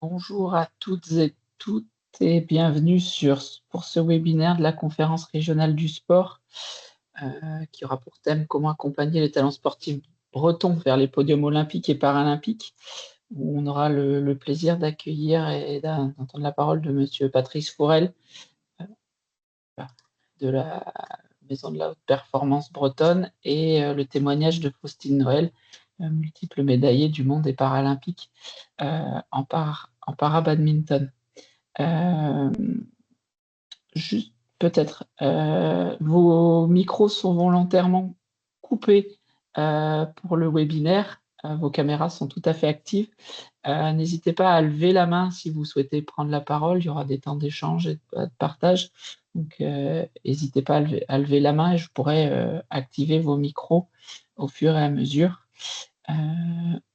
Bonjour à toutes et bienvenue pour ce webinaire de la conférence régionale du sport, qui aura pour thème comment accompagner les talents sportifs bretons vers les podiums olympiques et paralympiques, où on aura le plaisir d'accueillir et d'entendre la parole de monsieur Patrice Fourel, heu, de la Maison de la haute performance bretonne et le témoignage de Faustine Noël, multiple médaillée du monde et paralympique, en para-badminton. Hem, Juste peut-être, vos micros sont volontairement coupés, pour le webinaire, vos caméras sont tout à fait actives. N'hésitez pas à lever la main si vous souhaitez prendre la parole, il y aura des temps d'échange et de partage, donc hésitez pas à lever la main et je pourrai, activer vos micros au fur et à mesure.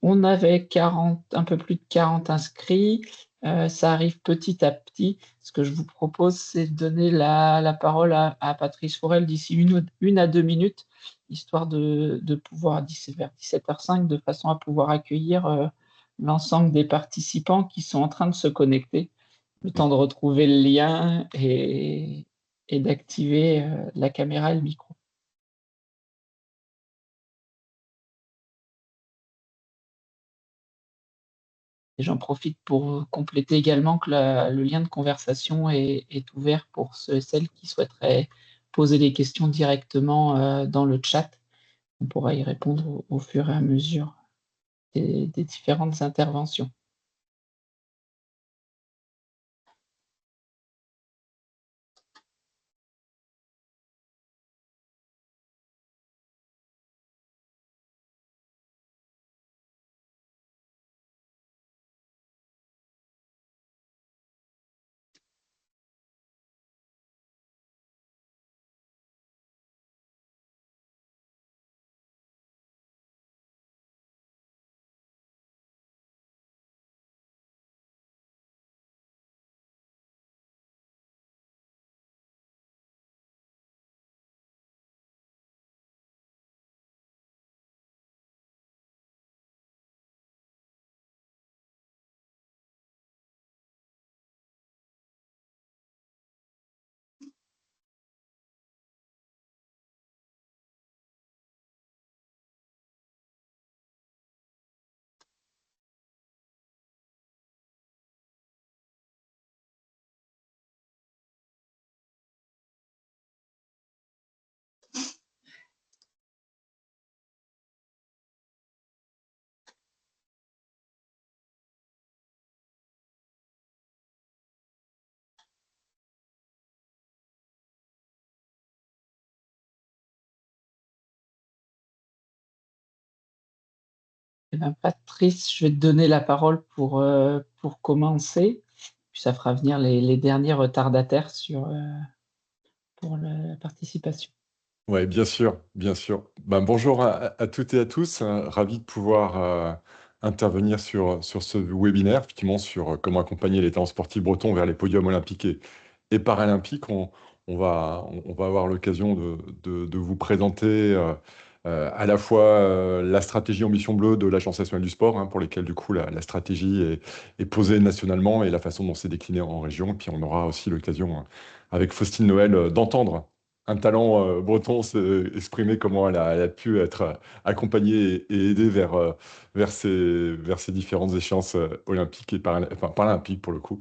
On avait 40, un peu plus de 40 inscrits, ça arrive petit à petit. Ce que je vous propose, c'est de donner la parole à Patrice Forel d'ici 1 à 2 minutes, histoire de pouvoir vers 17h05, de façon à pouvoir accueillir, l'ensemble des participants qui sont en train de se connecter. Le temps de retrouver le lien et d'activer, la caméra et le micro. Et j'en profite pour compléter également que le lien de conversation est ouvert pour ceux et celles qui souhaiteraient poser des questions directement, dans le chat. On pourra y répondre au fur et à mesure des différentes interventions. Eh ben, Patrice, je vais te donner la parole pour commencer, puis ça fera venir les derniers retardataires pour la participation. Oui, bien sûr, bien sûr. Ben, bonjour à toutes et à tous. Ravi de pouvoir intervenir sur ce webinaire, effectivement, sur comment accompagner les talents sportifs bretons vers les podiums olympiques et paralympiques. On va avoir l'occasion de vous présenter à la fois la stratégie Ambition Bleue de l'Agence nationale du sport, pour lesquelles, du coup, la stratégie est posée nationalement et la façon dont c'est décliné en région. Et puis, on aura aussi l'occasion, avec Faustine Noël, d'entendre un talent breton exprimer comment elle a pu être accompagnée et aidée vers ces différentes échéances olympiques et enfin, paralympiques pour le coup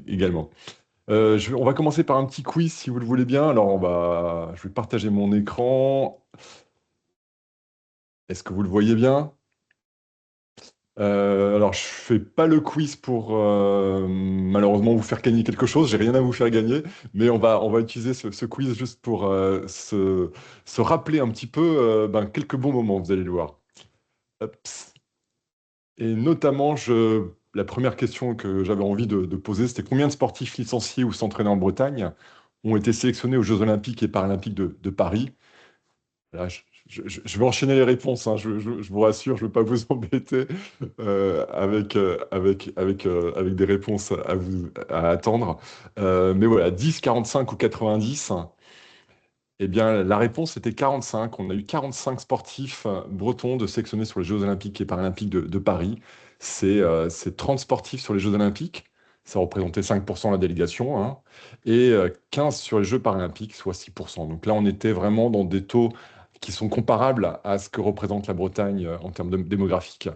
également. On va commencer par un petit quiz si vous le voulez bien. Alors je vais partager mon écran. Est-ce que vous le voyez bien? Alors, je fais pas le quiz pour malheureusement vous faire gagner quelque chose. J'ai rien à vous faire gagner, mais on va utiliser ce quiz juste pour se rappeler un petit peu quelques bons moments. Vous allez le voir. Hop. Et notamment, la première question que j'avais envie de poser, c'était combien de sportifs licenciés ou s'entraînant en Bretagne ont été sélectionnés aux Jeux Olympiques et Paralympiques de Paris? Là, je vais enchaîner les réponses, hein, je vous rassure, je ne veux pas vous embêter avec des réponses à attendre. Mais voilà, 10, 45 ou 90, eh bien, la réponse était 45. On a eu 45 sportifs bretons de sélectionnés sur les Jeux Olympiques et Paralympiques de Paris. c'est 30 sportifs sur les Jeux olympiques, ça représentait 5% de la délégation, hein, et 15 sur les Jeux paralympiques, soit 6%. Donc là, on était vraiment dans des taux qui sont comparables à ce que représente la Bretagne en termes démographiques.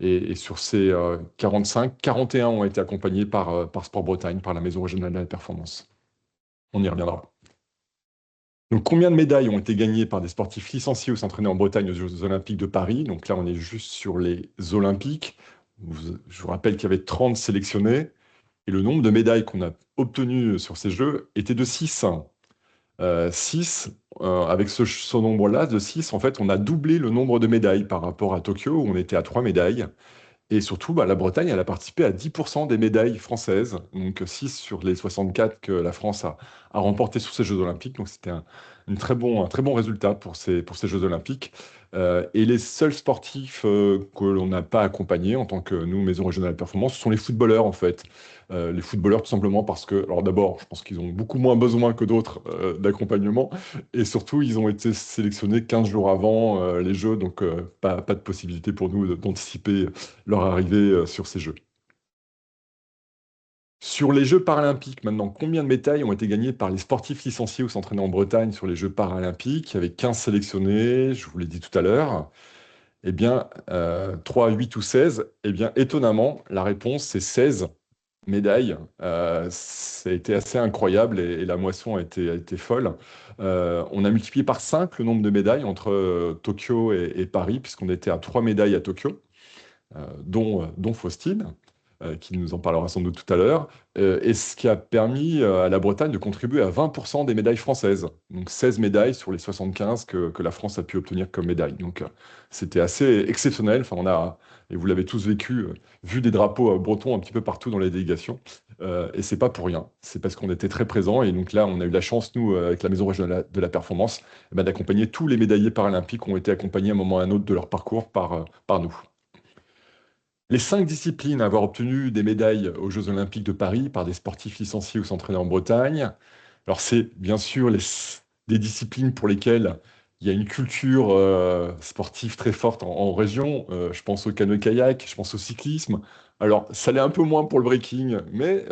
Et sur ces 45, 41 ont été accompagnés par Sport Bretagne, par la Maison régionale de la performance. On y reviendra. Donc, combien de médailles ont été gagnées par des sportifs licenciés ou s'entraîner en Bretagne aux Jeux Olympiques de Paris? Donc là, on est juste sur les Olympiques. Je vous rappelle qu'il y avait 30 sélectionnés. Et le nombre de médailles qu'on a obtenues sur ces Jeux était de 6. 6, avec ce nombre-là, de 6, en fait, on a doublé le nombre de médailles par rapport à Tokyo, où on était à 3 médailles. Et surtout, bah, la Bretagne, elle a participé à 10% des médailles françaises, donc 6 sur les 64 que la France a remporté sur ces Jeux Olympiques. Donc c'était un très bon résultat pour ces Jeux Olympiques. Et les seuls sportifs que l'on n'a pas accompagnés en tant que nous, Maison régionale de performance, ce sont les footballeurs en fait. Les footballeurs tout simplement parce que, alors d'abord, je pense qu'ils ont beaucoup moins besoin que d'autres d'accompagnement. Et surtout, ils ont été sélectionnés 15 jours avant les Jeux, donc pas de possibilité pour nous d'anticiper leur arrivée sur ces Jeux. Sur les Jeux paralympiques, maintenant, combien de médailles ont été gagnées par les sportifs licenciés ou s'entraîner en Bretagne sur les Jeux paralympiques? Il y avait 15 sélectionnés, je vous l'ai dit tout à l'heure. Eh bien, 3, 8 ou 16. Eh bien, étonnamment, la réponse, c'est 16 médailles. Ça a été assez incroyable et la moisson a été folle. On a multiplié par 5 le nombre de médailles entre Tokyo et Paris, puisqu'on était à 3 médailles à Tokyo. Dont Faustine, qui nous en parlera sans doute tout à l'heure, et ce qui a permis à la Bretagne de contribuer à 20% des médailles françaises. Donc 16 médailles sur les 75 que la France a pu obtenir comme médaille. Donc c'était assez exceptionnel. Enfin, et vous l'avez tous vécu, vu des drapeaux bretons un petit peu partout dans les délégations. Et c'est pas pour rien. C'est parce qu'on était très présents. Et donc là, on a eu la chance, nous, avec la Maison régionale de la performance, d'accompagner tous les médaillés paralympiques qui ont été accompagnés à un moment ou à un autre de leur parcours par nous. Les 5 disciplines à avoir obtenu des médailles aux Jeux Olympiques de Paris par des sportifs licenciés ou s'entraîner en Bretagne. Alors, c'est bien sûr des disciplines pour lesquelles il y a une culture sportive très forte en région. Je pense au canoë-kayak, je pense au cyclisme. Alors, ça l'est un peu moins pour le breaking, mais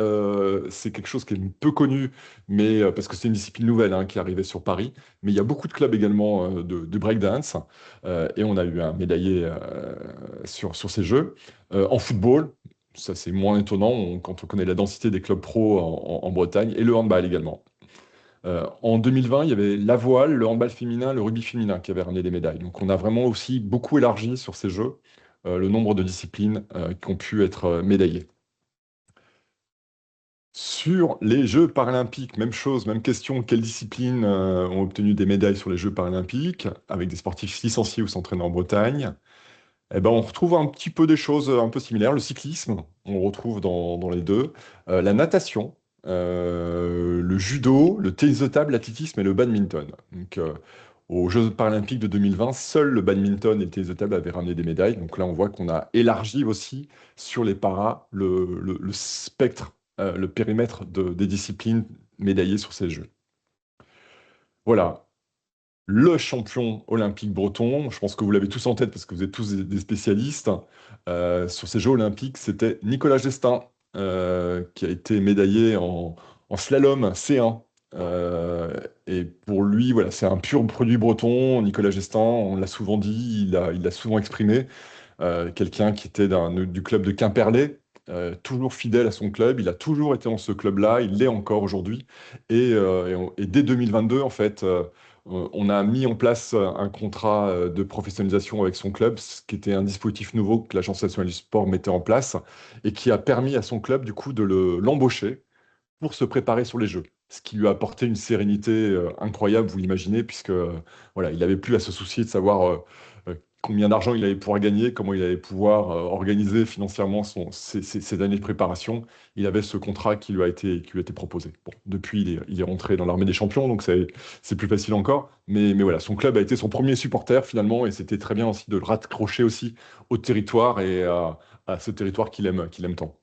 c'est quelque chose qui est peu connu, mais, parce que c'est une discipline nouvelle hein, qui est arrivée sur Paris. Mais il y a beaucoup de clubs également de breakdance, et on a eu un médaillé sur ces Jeux. En football, ça c'est moins étonnant quand on connaît la densité des clubs pro en Bretagne, et le handball également. En 2020, il y avait la voile, le handball féminin, le rugby féminin qui avaient ramené des médailles. Donc on a vraiment aussi beaucoup élargi sur ces Jeux le nombre de disciplines qui ont pu être médaillées. Sur les Jeux paralympiques, même chose, même question, quelles disciplines ont obtenu des médailles sur les Jeux paralympiques, avec des sportifs licenciés ou s'entraînant en Bretagne? Eh ben, on retrouve un petit peu des choses un peu similaires. Le cyclisme, on retrouve dans les deux. La natation, le judo, le tennis de table, l'athlétisme et le badminton. Donc, aux Jeux paralympiques de 2020, seul le badminton et le tennis de table avaient ramené des médailles. Donc là, on voit qu'on a élargi aussi sur les paras le spectre, le périmètre des disciplines médaillées sur ces Jeux. Voilà, le champion olympique breton. Je pense que vous l'avez tous en tête parce que vous êtes tous des spécialistes. Sur ces Jeux olympiques, c'était Nicolas Gestin qui a été médaillé en slalom C1. Et pour lui, voilà, c'est un pur produit breton. Nicolas Gestin, on l'a souvent dit, il l'a souvent exprimé. Quelqu'un qui était du club de Quimperlé, toujours fidèle à son club. Il a toujours été dans ce club-là, il l'est encore aujourd'hui. Et dès 2022, en fait, on a mis en place un contrat de professionnalisation avec son club, ce qui était un dispositif nouveau que l'Agence nationale du sport mettait en place et qui a permis à son club, du coup, de l'embaucher pour se préparer sur les Jeux. Ce qui lui a apporté une sérénité incroyable, vous l'imaginez, puisque voilà, il n'avait plus à se soucier de savoir combien d'argent il allait pouvoir gagner, comment il allait pouvoir organiser financièrement ses années de préparation. Il avait ce contrat qui lui a été proposé. Bon, depuis, il est rentré dans l'armée des champions, donc c'est plus facile encore. Mais voilà, son club a été son premier supporter finalement, et c'était très bien aussi de le raccrocher aussi au territoire et à ce territoire qu'il aime tant.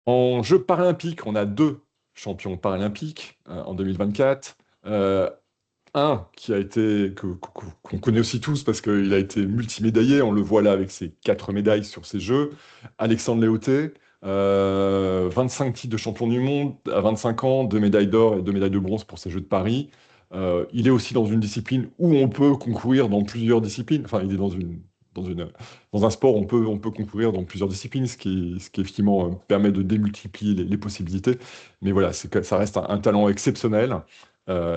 En Jeux paralympiques, on a 2 champions paralympiques en 2024. Un qui a été, qu'on connaît aussi tous parce qu'il a été multimédaillé, on le voit là avec ses 4 médailles sur ces Jeux, Alexandre Léoté, 25 titres de champion du monde à 25 ans, 2 médailles d'or et 2 médailles de bronze pour ces Jeux de Paris. Il est aussi dans une discipline où on peut concourir dans plusieurs disciplines, enfin il est dans une, dans un sport où on peut concourir dans plusieurs disciplines, ce qui effectivement permet de démultiplier les possibilités. Mais voilà, ça reste un talent exceptionnel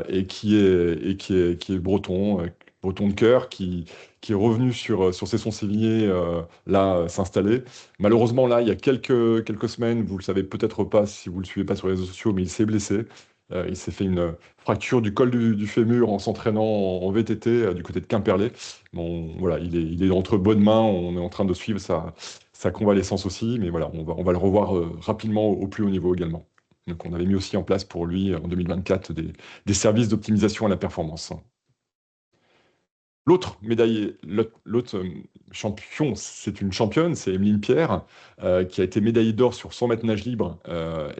et qui est breton, breton de cœur, qui est revenu sur ses Sons-Sévigné, là, s'installer. Malheureusement, là, il y a quelques semaines, vous le savez peut-être pas si vous le suivez pas sur les réseaux sociaux, mais il s'est blessé. Il s'est fait une fracture du col du fémur en s'entraînant en VTT du côté de Quimperlé. Bon, voilà, il est entre bonnes mains. On est en train de suivre sa convalescence aussi, mais voilà, on va le revoir rapidement au plus haut niveau également. Donc, on avait mis aussi en place pour lui en 2024 des services d'optimisation à la performance. L'autre champion, c'est une championne, c'est Emeline Pierre, qui a été médaillée d'or sur 100 mètres nage libre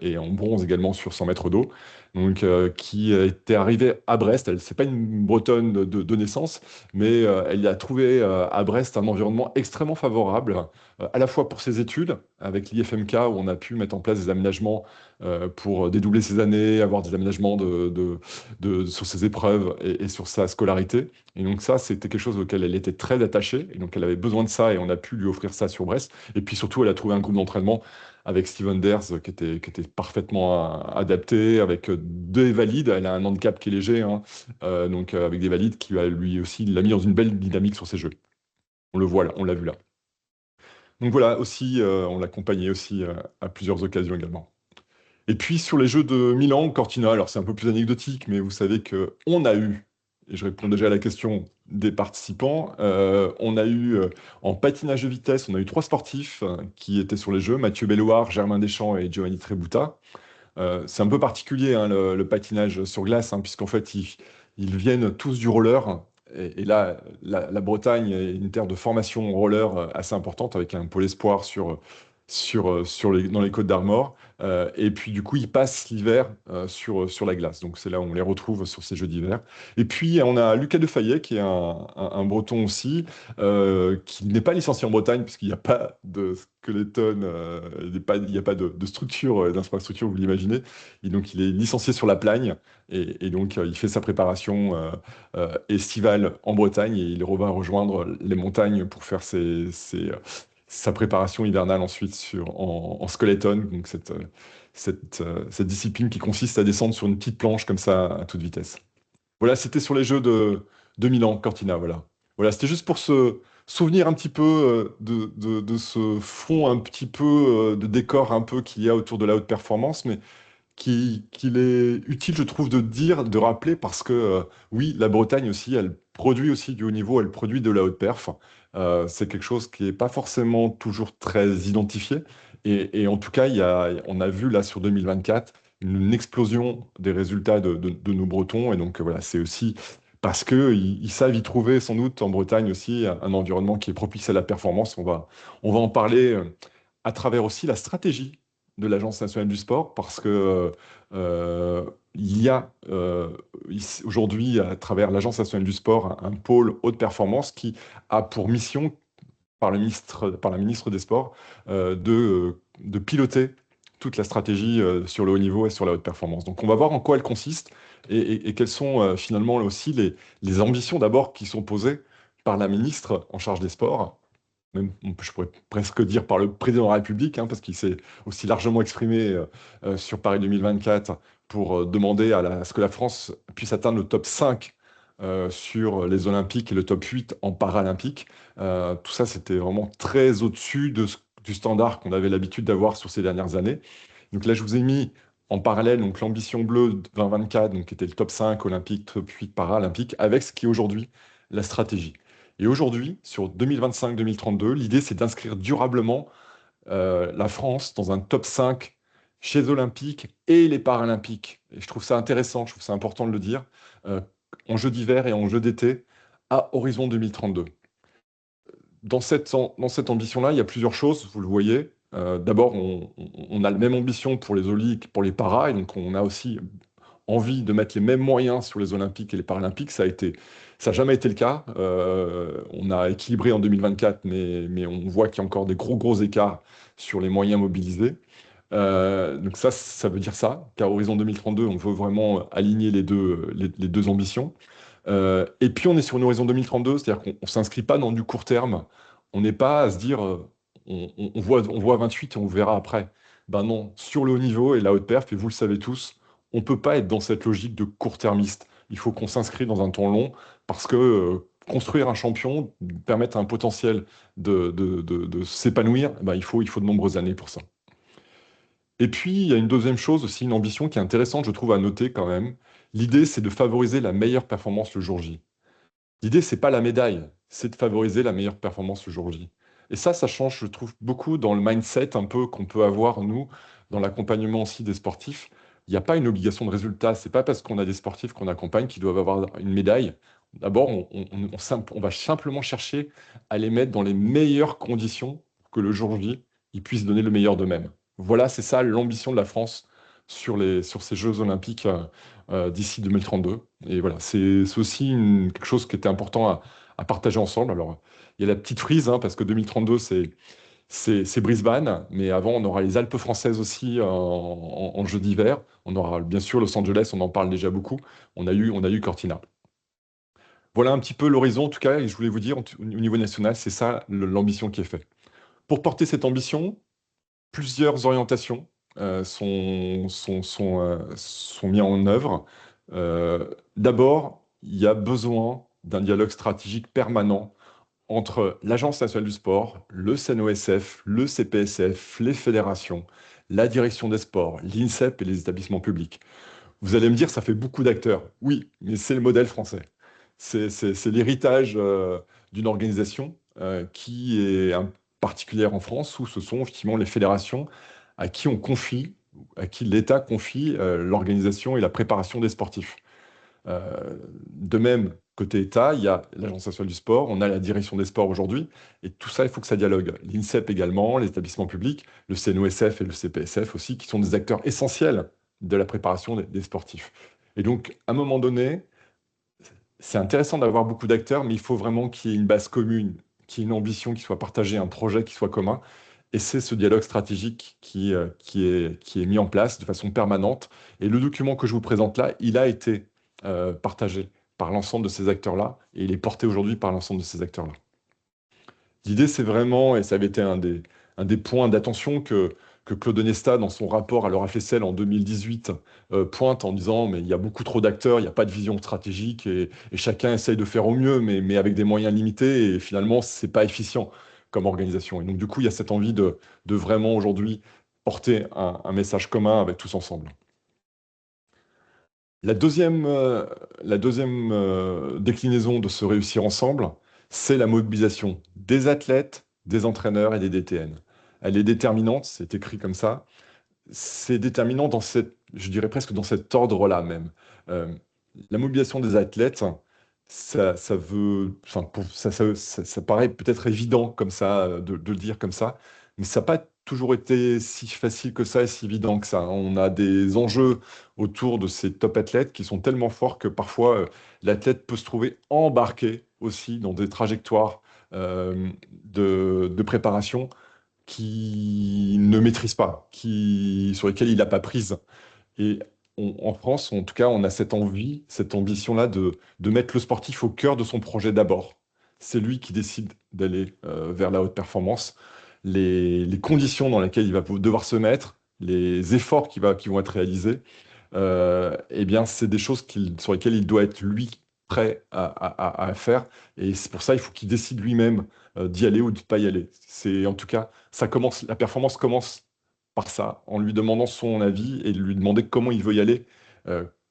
et en bronze également sur 100 mètres d'eau. Donc, qui était arrivée à Brest. Elle, c'est pas une Bretonne de naissance, mais elle a trouvé à Brest un environnement extrêmement favorable, à la fois pour ses études, avec l'IFMK, où on a pu mettre en place des aménagements pour dédoubler ses années, avoir des aménagements sur ses épreuves et sur sa scolarité. Et donc ça, c'était quelque chose auquel elle était très attachée. Et donc elle avait besoin de ça et on a pu lui offrir ça sur Brest. Et puis surtout, elle a trouvé un groupe d'entraînement avec Steven Ders qui était parfaitement adapté, avec deux valides. Elle a un handicap qui est léger, hein, donc avec des valides qui lui aussi l'a mis dans une belle dynamique sur ses jeux. On le voit là, on l'a vu là. Donc voilà, aussi, on l'accompagnait aussi à plusieurs occasions également. Et puis sur les Jeux de Milan, Cortina, alors c'est un peu plus anecdotique, mais vous savez que on a eu, et je réponds déjà à la question des participants, on a eu en patinage de vitesse, on a eu 3 sportifs qui étaient sur les Jeux, Mathieu Belloir, Germain Deschamps et Giovanni Trebuta. C'est un peu particulier hein, le patinage sur glace, hein, puisqu'en fait ils viennent tous du roller. Et là, la Bretagne est une terre de formation au roller assez importante, avec un pôle espoir dans les Côtes d'Armor. Et puis, du coup, ils passent l'hiver sur la glace. Donc, c'est là où on les retrouve sur ces Jeux d'hiver. Et puis, on a Lucas Defayet, qui est un Breton aussi, qui n'est pas licencié en Bretagne, puisqu'il n'y a pas de skeleton, il n'y a pas de structure, d'infrastructure, vous l'imaginez. Et donc, il est licencié sur la Plagne. Et donc, il fait sa préparation estivale en Bretagne et il va rejoindre les montagnes pour faire sa préparation hivernale ensuite en skeleton, donc cette discipline qui consiste à descendre sur une petite planche comme ça à toute vitesse. Voilà, c'était sur les Jeux de Milan, Cortina, voilà. Voilà, c'était juste pour se souvenir un petit peu de ce fond un petit peu de décor un peu qu'il y a autour de la haute performance, mais qu'il est utile, je trouve, de dire, de rappeler, parce que oui, la Bretagne aussi, elle produit aussi du haut niveau, elle produit de la haute perf. C'est quelque chose qui n'est pas forcément toujours très identifié. Et en tout cas, on a vu là sur 2024 une explosion des résultats de nos Bretons. Et donc voilà, c'est aussi parce qu'ils savent y trouver sans doute en Bretagne aussi un environnement qui est propice à la performance. On va en parler à travers aussi la stratégie de l'Agence nationale du sport, parce que il y a aujourd'hui, à travers l'Agence nationale du sport, un pôle haute performance qui a pour mission, par la ministre des Sports, de piloter toute la stratégie sur le haut niveau et sur la haute performance. Donc on va voir en quoi elle consiste et quelles sont finalement aussi les ambitions d'abord qui sont posées par la ministre en charge des sports, même je pourrais presque dire par le président de la République, hein, parce qu'il s'est aussi largement exprimé sur Paris 2024 pour demander à ce que la France puisse atteindre le top 5 sur les Olympiques et le top 8 en Paralympique. Tout ça, c'était vraiment très au-dessus du standard qu'on avait l'habitude d'avoir sur ces dernières années. Donc là, je vous ai mis en parallèle donc l'ambition bleue 2024, donc, qui était le top 5 olympique, top 8 paralympique, avec ce qui est aujourd'hui la stratégie. Et aujourd'hui, sur 2025-2032, l'idée, c'est d'inscrire durablement la France dans un top 5 chez les Olympiques et les Paralympiques. Et je trouve ça intéressant, je trouve ça important de le dire, euh, en jeux d'hiver et en jeux d'été à horizon 2032. Dans cette ambition-là, il y a plusieurs choses, vous le voyez. D'abord, on a la même ambition pour les Olympes, pour les Paras, et donc on a aussi envie de mettre les mêmes moyens sur les Olympiques et les Paralympiques. Ça n'a jamais été le cas. On a équilibré en 2024, mais on voit qu'il y a encore des gros écarts sur les moyens mobilisés. Donc ça veut dire ça, qu'à horizon 2032, on veut vraiment aligner les deux ambitions. Et puis on est sur une horizon 2032, c'est-à-dire qu'on ne s'inscrit pas dans du court terme. On n'est pas à se dire, on voit 28 et on verra après. Ben non, sur le haut niveau et la haute perf, et vous le savez tous, on ne peut pas être dans cette logique de court-termiste. Il faut qu'on s'inscrit dans un temps long parce que construire un champion, permettre à un potentiel de s'épanouir, ben, il faut de nombreuses années pour ça. Et puis, il y a une deuxième chose aussi, une ambition qui est intéressante, je trouve, à noter quand même. L'idée, c'est de favoriser la meilleure performance le jour J. L'idée, c'est pas la médaille, c'est de favoriser la meilleure performance le jour J. Et ça change, je trouve, beaucoup dans le mindset un peu qu'on peut avoir, nous, dans l'accompagnement aussi des sportifs. Il n'y a pas une obligation de résultat. C'est pas parce qu'on a des sportifs qu'on accompagne qu'ils doivent avoir une médaille. D'abord, on va simplement chercher à les mettre dans les meilleures conditions pour que le jour J, ils puissent donner le meilleur d'eux-mêmes. Voilà, c'est ça l'ambition de la France sur ces Jeux Olympiques d'ici 2032. Et voilà, c'est aussi quelque chose qui était important à partager ensemble. Alors, il y a la petite frise, hein, parce que 2032, c'est Brisbane, mais avant, on aura les Alpes françaises aussi en jeu d'hiver. On aura bien sûr Los Angeles, on en parle déjà beaucoup. On a eu Cortina. Voilà un petit peu l'horizon, en tout cas, et je voulais vous dire, au niveau national, c'est ça l'ambition qui est faite. Pour porter cette ambition, plusieurs orientations sont mises en œuvre. D'abord, il y a besoin d'un dialogue stratégique permanent entre l'Agence nationale du sport, le CNOSF, le CPSF, les fédérations, la direction des sports, l'INSEP et les établissements publics. Vous allez me dire, ça fait beaucoup d'acteurs. Oui, mais c'est le modèle français. C'est l'héritage d'une organisation qui est particulière en France, où ce sont effectivement les fédérations à qui on confie, à qui l'État confie l'organisation et la préparation des sportifs. De même, côté État, il y a l'Agence nationale du sport, on a la direction des sports aujourd'hui, et tout ça, il faut que ça dialogue. L'INSEP également, les établissements publics, le CNOSF et le CPSF aussi, qui sont des acteurs essentiels de la préparation des sportifs. Et donc, à un moment donné, c'est intéressant d'avoir beaucoup d'acteurs, mais il faut vraiment qu'il y ait une base commune, qu'il y ait une ambition qui soit partagée, un projet qui soit commun. Et c'est ce dialogue stratégique qui est mis en place de façon permanente. Et le document que je vous présente là, il a été partagé par l'ensemble de ces acteurs-là, et il est porté aujourd'hui par l'ensemble de ces acteurs-là. L'idée, c'est vraiment, et ça avait été un des points d'attention que Claude Onesta, dans son rapport à l'heure FSL en 2018, pointe en disant, mais il y a beaucoup trop d'acteurs, il n'y a pas de vision stratégique, et chacun essaye de faire au mieux, mais avec des moyens limités, et finalement, c'est pas efficient comme organisation. Et donc, du coup, il y a cette envie de vraiment aujourd'hui porter un message commun avec tous ensemble. La deuxième déclinaison de se réussir ensemble, c'est la mobilisation des athlètes, des entraîneurs et des DTN. Elle est déterminante, c'est écrit comme ça. C'est déterminant dans je dirais presque dans cet ordre-là même. Euh, la mobilisation des athlètes, ça veut, enfin, ça paraît peut-être évident comme ça, de le dire comme ça, mais ça n'a pas toujours été si facile que ça et si évident que ça. On a des enjeux autour de ces top athlètes qui sont tellement forts que parfois l'athlète peut se trouver embarqué aussi dans des trajectoires de préparation qui ne maîtrise pas, sur lesquelles il n'a pas prise. Et en France, en tout cas, on a cette envie, cette ambition-là de mettre le sportif au cœur de son projet d'abord. C'est lui qui décide d'aller vers la haute performance. Les conditions dans lesquelles il va devoir se mettre, les efforts qui vont être réalisés, eh bien, c'est des choses sur lesquelles il doit être, lui, prêt à faire. Et c'est pour ça il faut qu'il décide lui-même d'y aller ou de ne pas y aller. En tout cas, la performance commence par ça, en lui demandant son avis et lui demander comment il veut y aller,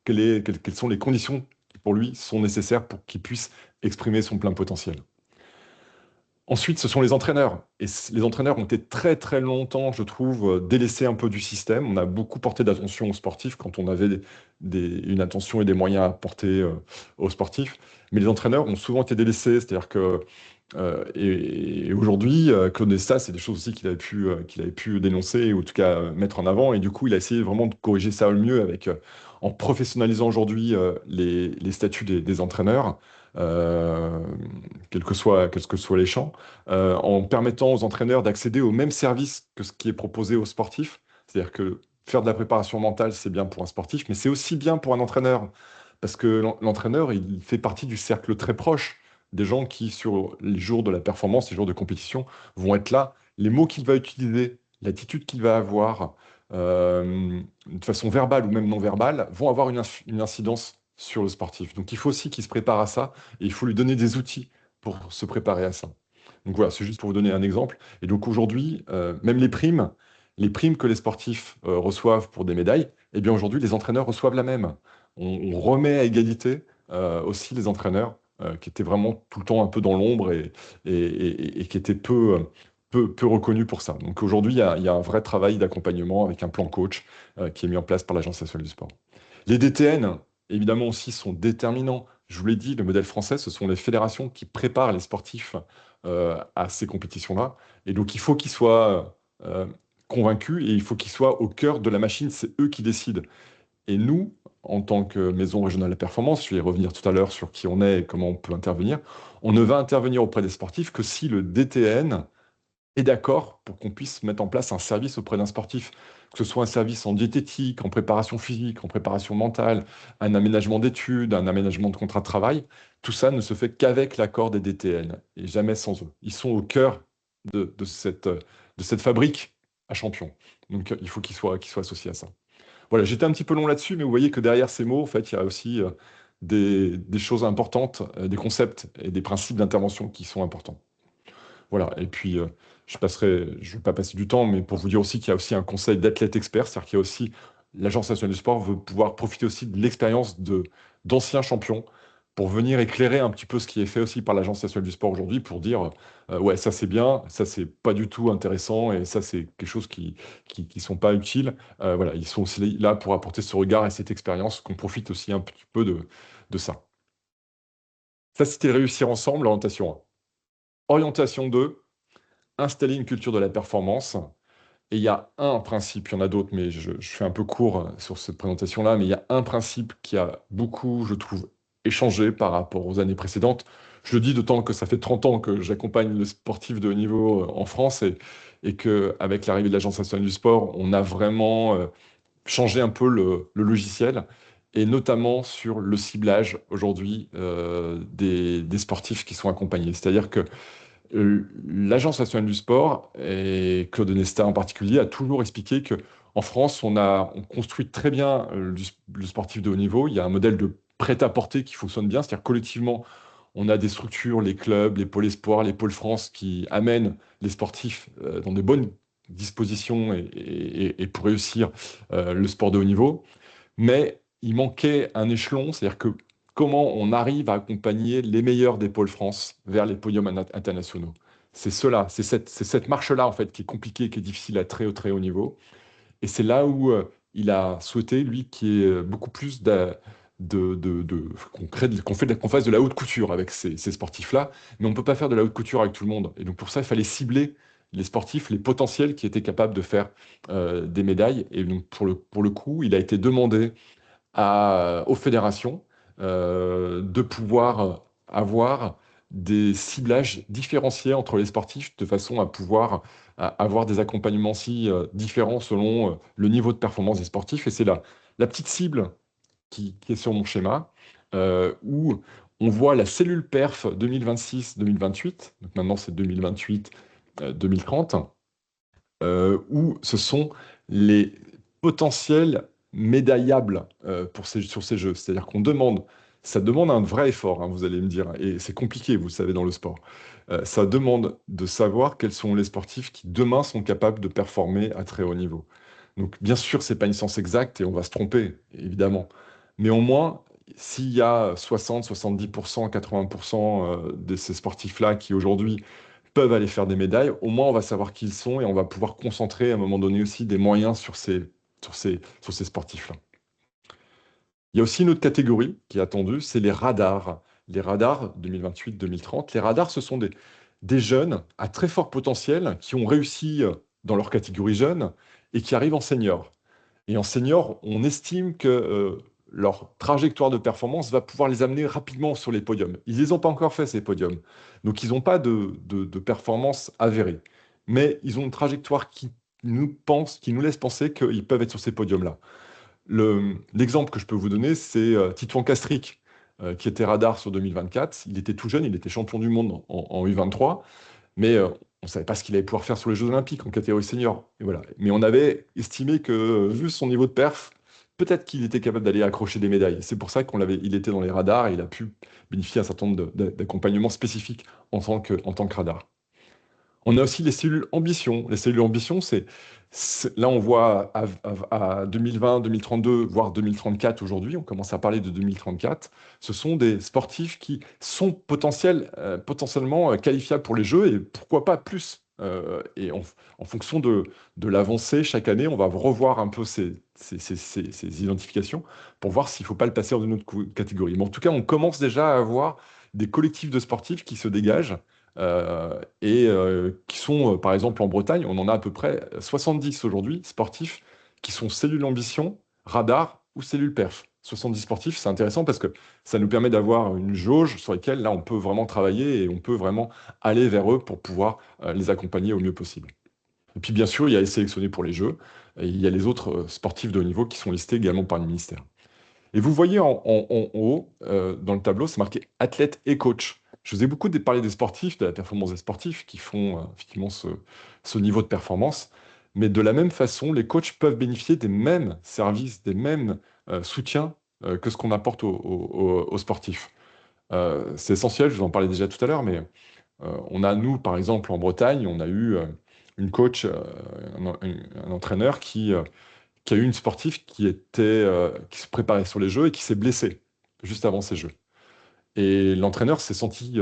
quelles sont les conditions qui pour lui sont nécessaires pour qu'il puisse exprimer son plein potentiel. Ensuite, ce sont les entraîneurs. Et les entraîneurs ont été très très longtemps, je trouve, délaissés un peu du système. On a beaucoup porté d'attention aux sportifs quand on avait une attention et des moyens à porter aux sportifs. Mais les entraîneurs ont souvent été délaissés. C'est-à-dire que et aujourd'hui, Claude Nesta, c'est des choses aussi qu'il avait pu dénoncer, ou en tout cas mettre en avant. Et du coup, il a essayé vraiment de corriger ça au mieux avec, en professionnalisant aujourd'hui les statuts des entraîneurs, euh, quels que soient les champs, en permettant aux entraîneurs d'accéder au même service que ce qui est proposé aux sportifs. C'est-à-dire que faire de la préparation mentale, c'est bien pour un sportif, mais c'est aussi bien pour un entraîneur. Parce que l'entraîneur, il fait partie du cercle très proche des gens qui, sur les jours de la performance, les jours de compétition, vont être là. Les mots qu'il va utiliser, l'attitude qu'il va avoir, de façon verbale ou même non verbale, vont avoir une incidence sur le sportif. Donc il faut aussi qu'il se prépare à ça et il faut lui donner des outils pour se préparer à ça. Donc voilà, c'est juste pour vous donner un exemple. Et donc aujourd'hui, même les primes que les sportifs reçoivent pour des médailles, eh bien aujourd'hui, les entraîneurs reçoivent la même. On remet à égalité aussi les entraîneurs qui étaient vraiment tout le temps un peu dans l'ombre et qui étaient peu reconnus pour ça. Donc aujourd'hui, il y a un vrai travail d'accompagnement avec un plan coach qui est mis en place par l'Agence nationale du sport. Les DTN, évidemment aussi, sont déterminants. Je vous l'ai dit, le modèle français, ce sont les fédérations qui préparent les sportifs à ces compétitions-là. Et donc, il faut qu'ils soient convaincus et il faut qu'ils soient au cœur de la machine. C'est eux qui décident. Et nous, en tant que maison régionale de la performance, je vais revenir tout à l'heure sur qui on est et comment on peut intervenir, on ne va intervenir auprès des sportifs que si le DTN est d'accord pour qu'on puisse mettre en place un service auprès d'un sportif, que ce soit un service en diététique, en préparation physique, en préparation mentale, un aménagement d'études, un aménagement de contrat de travail. Tout ça ne se fait qu'avec l'accord des DTN et jamais sans eux. Ils sont au cœur de cette fabrique à champions. Donc il faut qu'ils soient associés à ça. Voilà, j'étais un petit peu long là-dessus, mais vous voyez que derrière ces mots, en fait, il y a aussi des choses importantes, des concepts et des principes d'intervention qui sont importants. Voilà, et puis je ne vais pas passer du temps, mais pour vous dire aussi qu'il y a aussi un conseil d'athlètes experts, c'est-à-dire qu'il y a aussi l'Agence nationale du sport veut pouvoir profiter aussi de l'expérience d'anciens champions pour venir éclairer un petit peu ce qui est fait aussi par l'Agence nationale du sport aujourd'hui pour dire ouais, ça c'est bien, ça c'est pas du tout intéressant et ça c'est quelque chose qui sont pas utiles. Voilà, ils sont aussi là pour apporter ce regard et cette expérience, qu'on profite aussi un petit peu de ça. Ça, c'était réussir ensemble, orientation 1. Orientation 2, installer une culture de la performance. Et il y a un principe, il y en a d'autres, mais je fais un peu court sur cette présentation-là, mais il y a un principe qui a beaucoup, je trouve, échangé par rapport aux années précédentes. Je le dis d'autant que ça fait 30 ans que j'accompagne le sportif de haut niveau en France et qu'avec l'arrivée de l'Agence nationale du sport, on a vraiment changé un peu le logiciel, et notamment sur le ciblage aujourd'hui des sportifs qui sont accompagnés. C'est-à-dire que l'Agence nationale du sport, et Claude Nesta en particulier, a toujours expliqué que en France, on construit très bien le sportif de haut niveau. Il y a un modèle de prêt-à-porter qui fonctionne bien, c'est-à-dire collectivement, on a des structures, les clubs, les pôles espoirs, les pôles France qui amènent les sportifs dans de bonnes dispositions et pour réussir le sport de haut niveau. Mais il manquait un échelon, c'est-à-dire que comment on arrive à accompagner les meilleurs des pôles France vers les podiums internationaux. C'est cela, c'est cette marche-là en fait qui est compliquée, qui est difficile à très haut niveau. Et c'est là où il a souhaité, lui, qu'il y ait beaucoup plus qu'on fasse de la haute couture avec ces sportifs-là. Mais on ne peut pas faire de la haute couture avec tout le monde. Et donc pour ça, il fallait cibler les sportifs, les potentiels qui étaient capables de faire des médailles. Et donc pour le coup, il a été demandé aux fédérations de pouvoir avoir des ciblages différenciés entre les sportifs de façon à pouvoir avoir des accompagnements si différents selon le niveau de performance des sportifs. Et c'est là la petite cible qui est sur mon schéma où on voit la cellule perf 2026-2028, donc maintenant c'est 2028-2030, où ce sont les potentiels médaillables sur ces jeux. C'est-à-dire ça demande un vrai effort, hein, vous allez me dire, et c'est compliqué, vous le savez, dans le sport. Ça demande de savoir quels sont les sportifs qui demain sont capables de performer à très haut niveau. Donc bien sûr, c'est pas une science exacte et on va se tromper, évidemment. Mais au moins, s'il y a 60, 70%, 80% de ces sportifs-là qui aujourd'hui peuvent aller faire des médailles, au moins on va savoir qui ils sont et on va pouvoir concentrer à un moment donné aussi des moyens sur ces sportifs-là. Il y a aussi une autre catégorie qui est attendue, c'est les radars. Les radars 2028-2030. Les radars, ce sont des jeunes à très fort potentiel qui ont réussi dans leur catégorie jeune et qui arrivent en senior. Et en senior, on estime que leur trajectoire de performance va pouvoir les amener rapidement sur les podiums. Ils ne les ont pas encore fait, ces podiums. Donc, ils n'ont pas de performance avérée. Mais ils ont une trajectoire qui nous laisse penser qu'ils peuvent être sur ces podiums-là. L'exemple que je peux vous donner, c'est Titouan Castric, qui était radar sur 2024. Il était tout jeune, il était champion du monde en U23, mais on ne savait pas ce qu'il allait pouvoir faire sur les Jeux Olympiques en catégorie senior. Et voilà. Mais on avait estimé que, vu son niveau de perf, peut-être qu'il était capable d'aller accrocher des médailles. C'est pour ça il était dans les radars et il a pu bénéficier d'un certain nombre d'accompagnements spécifiques en tant que radar. On a aussi les cellules ambition. Les cellules ambition, là, on voit à 2020, 2032, voire 2034 aujourd'hui, on commence à parler de 2034. Ce sont des sportifs qui sont potentiellement qualifiables pour les Jeux et pourquoi pas plus. Et en fonction de l'avancée chaque année, on va revoir un peu ces identifications pour voir s'il ne faut pas le passer dans une autre catégorie. Mais en tout cas, on commence déjà à avoir des collectifs de sportifs qui se dégagent et qui sont, par exemple, en Bretagne, on en a à peu près 70 aujourd'hui, sportifs, qui sont cellules ambition, radar ou cellules perf. 70 sportifs, c'est intéressant parce que ça nous permet d'avoir une jauge sur laquelle, là, on peut vraiment travailler et on peut vraiment aller vers eux pour pouvoir les accompagner au mieux possible. Et puis, bien sûr, il y a les sélectionnés pour les Jeux, et il y a les autres sportifs de haut niveau qui sont listés également par le ministère. Et vous voyez en haut, dans le tableau, c'est marqué athlète et coach. Je vous ai beaucoup parlé des sportifs, de la performance des sportifs qui font effectivement ce niveau de performance. Mais de la même façon, les coachs peuvent bénéficier des mêmes services, des mêmes soutiens que ce qu'on apporte aux sportifs. C'est essentiel, je vous en parlais déjà tout à l'heure, mais on a, nous, par exemple, en Bretagne, on a eu une coach, un entraîneur qui a eu une sportive qui se préparait sur les Jeux et qui s'est blessée juste avant ces Jeux. Et l'entraîneur s'est senti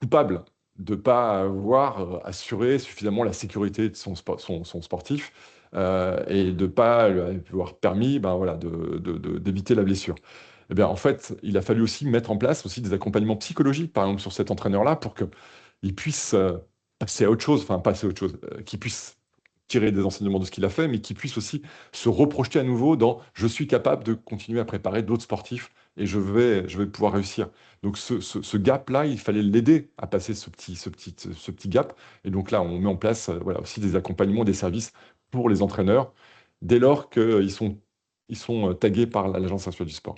coupable de ne pas avoir assuré suffisamment la sécurité de son sportif et de ne pas lui avoir permis ben, voilà, d'éviter la blessure. Eh bien, en fait, il a fallu aussi mettre en place aussi des accompagnements psychologiques, par exemple, sur cet entraîneur-là, pour qu'il puisse passer à autre chose, enfin, passer à autre chose, qu'il puisse tirer des enseignements de ce qu'il a fait, mais qu'il puisse aussi se reprojeter à nouveau dans je suis capable de continuer à préparer d'autres sportifs et je vais pouvoir réussir. Donc ce gap-là, il fallait l'aider à passer ce petit gap. Et donc là, on met en place voilà, aussi des accompagnements, des services pour les entraîneurs, dès lors qu'ils sont tagués par l'Agence nationale du sport.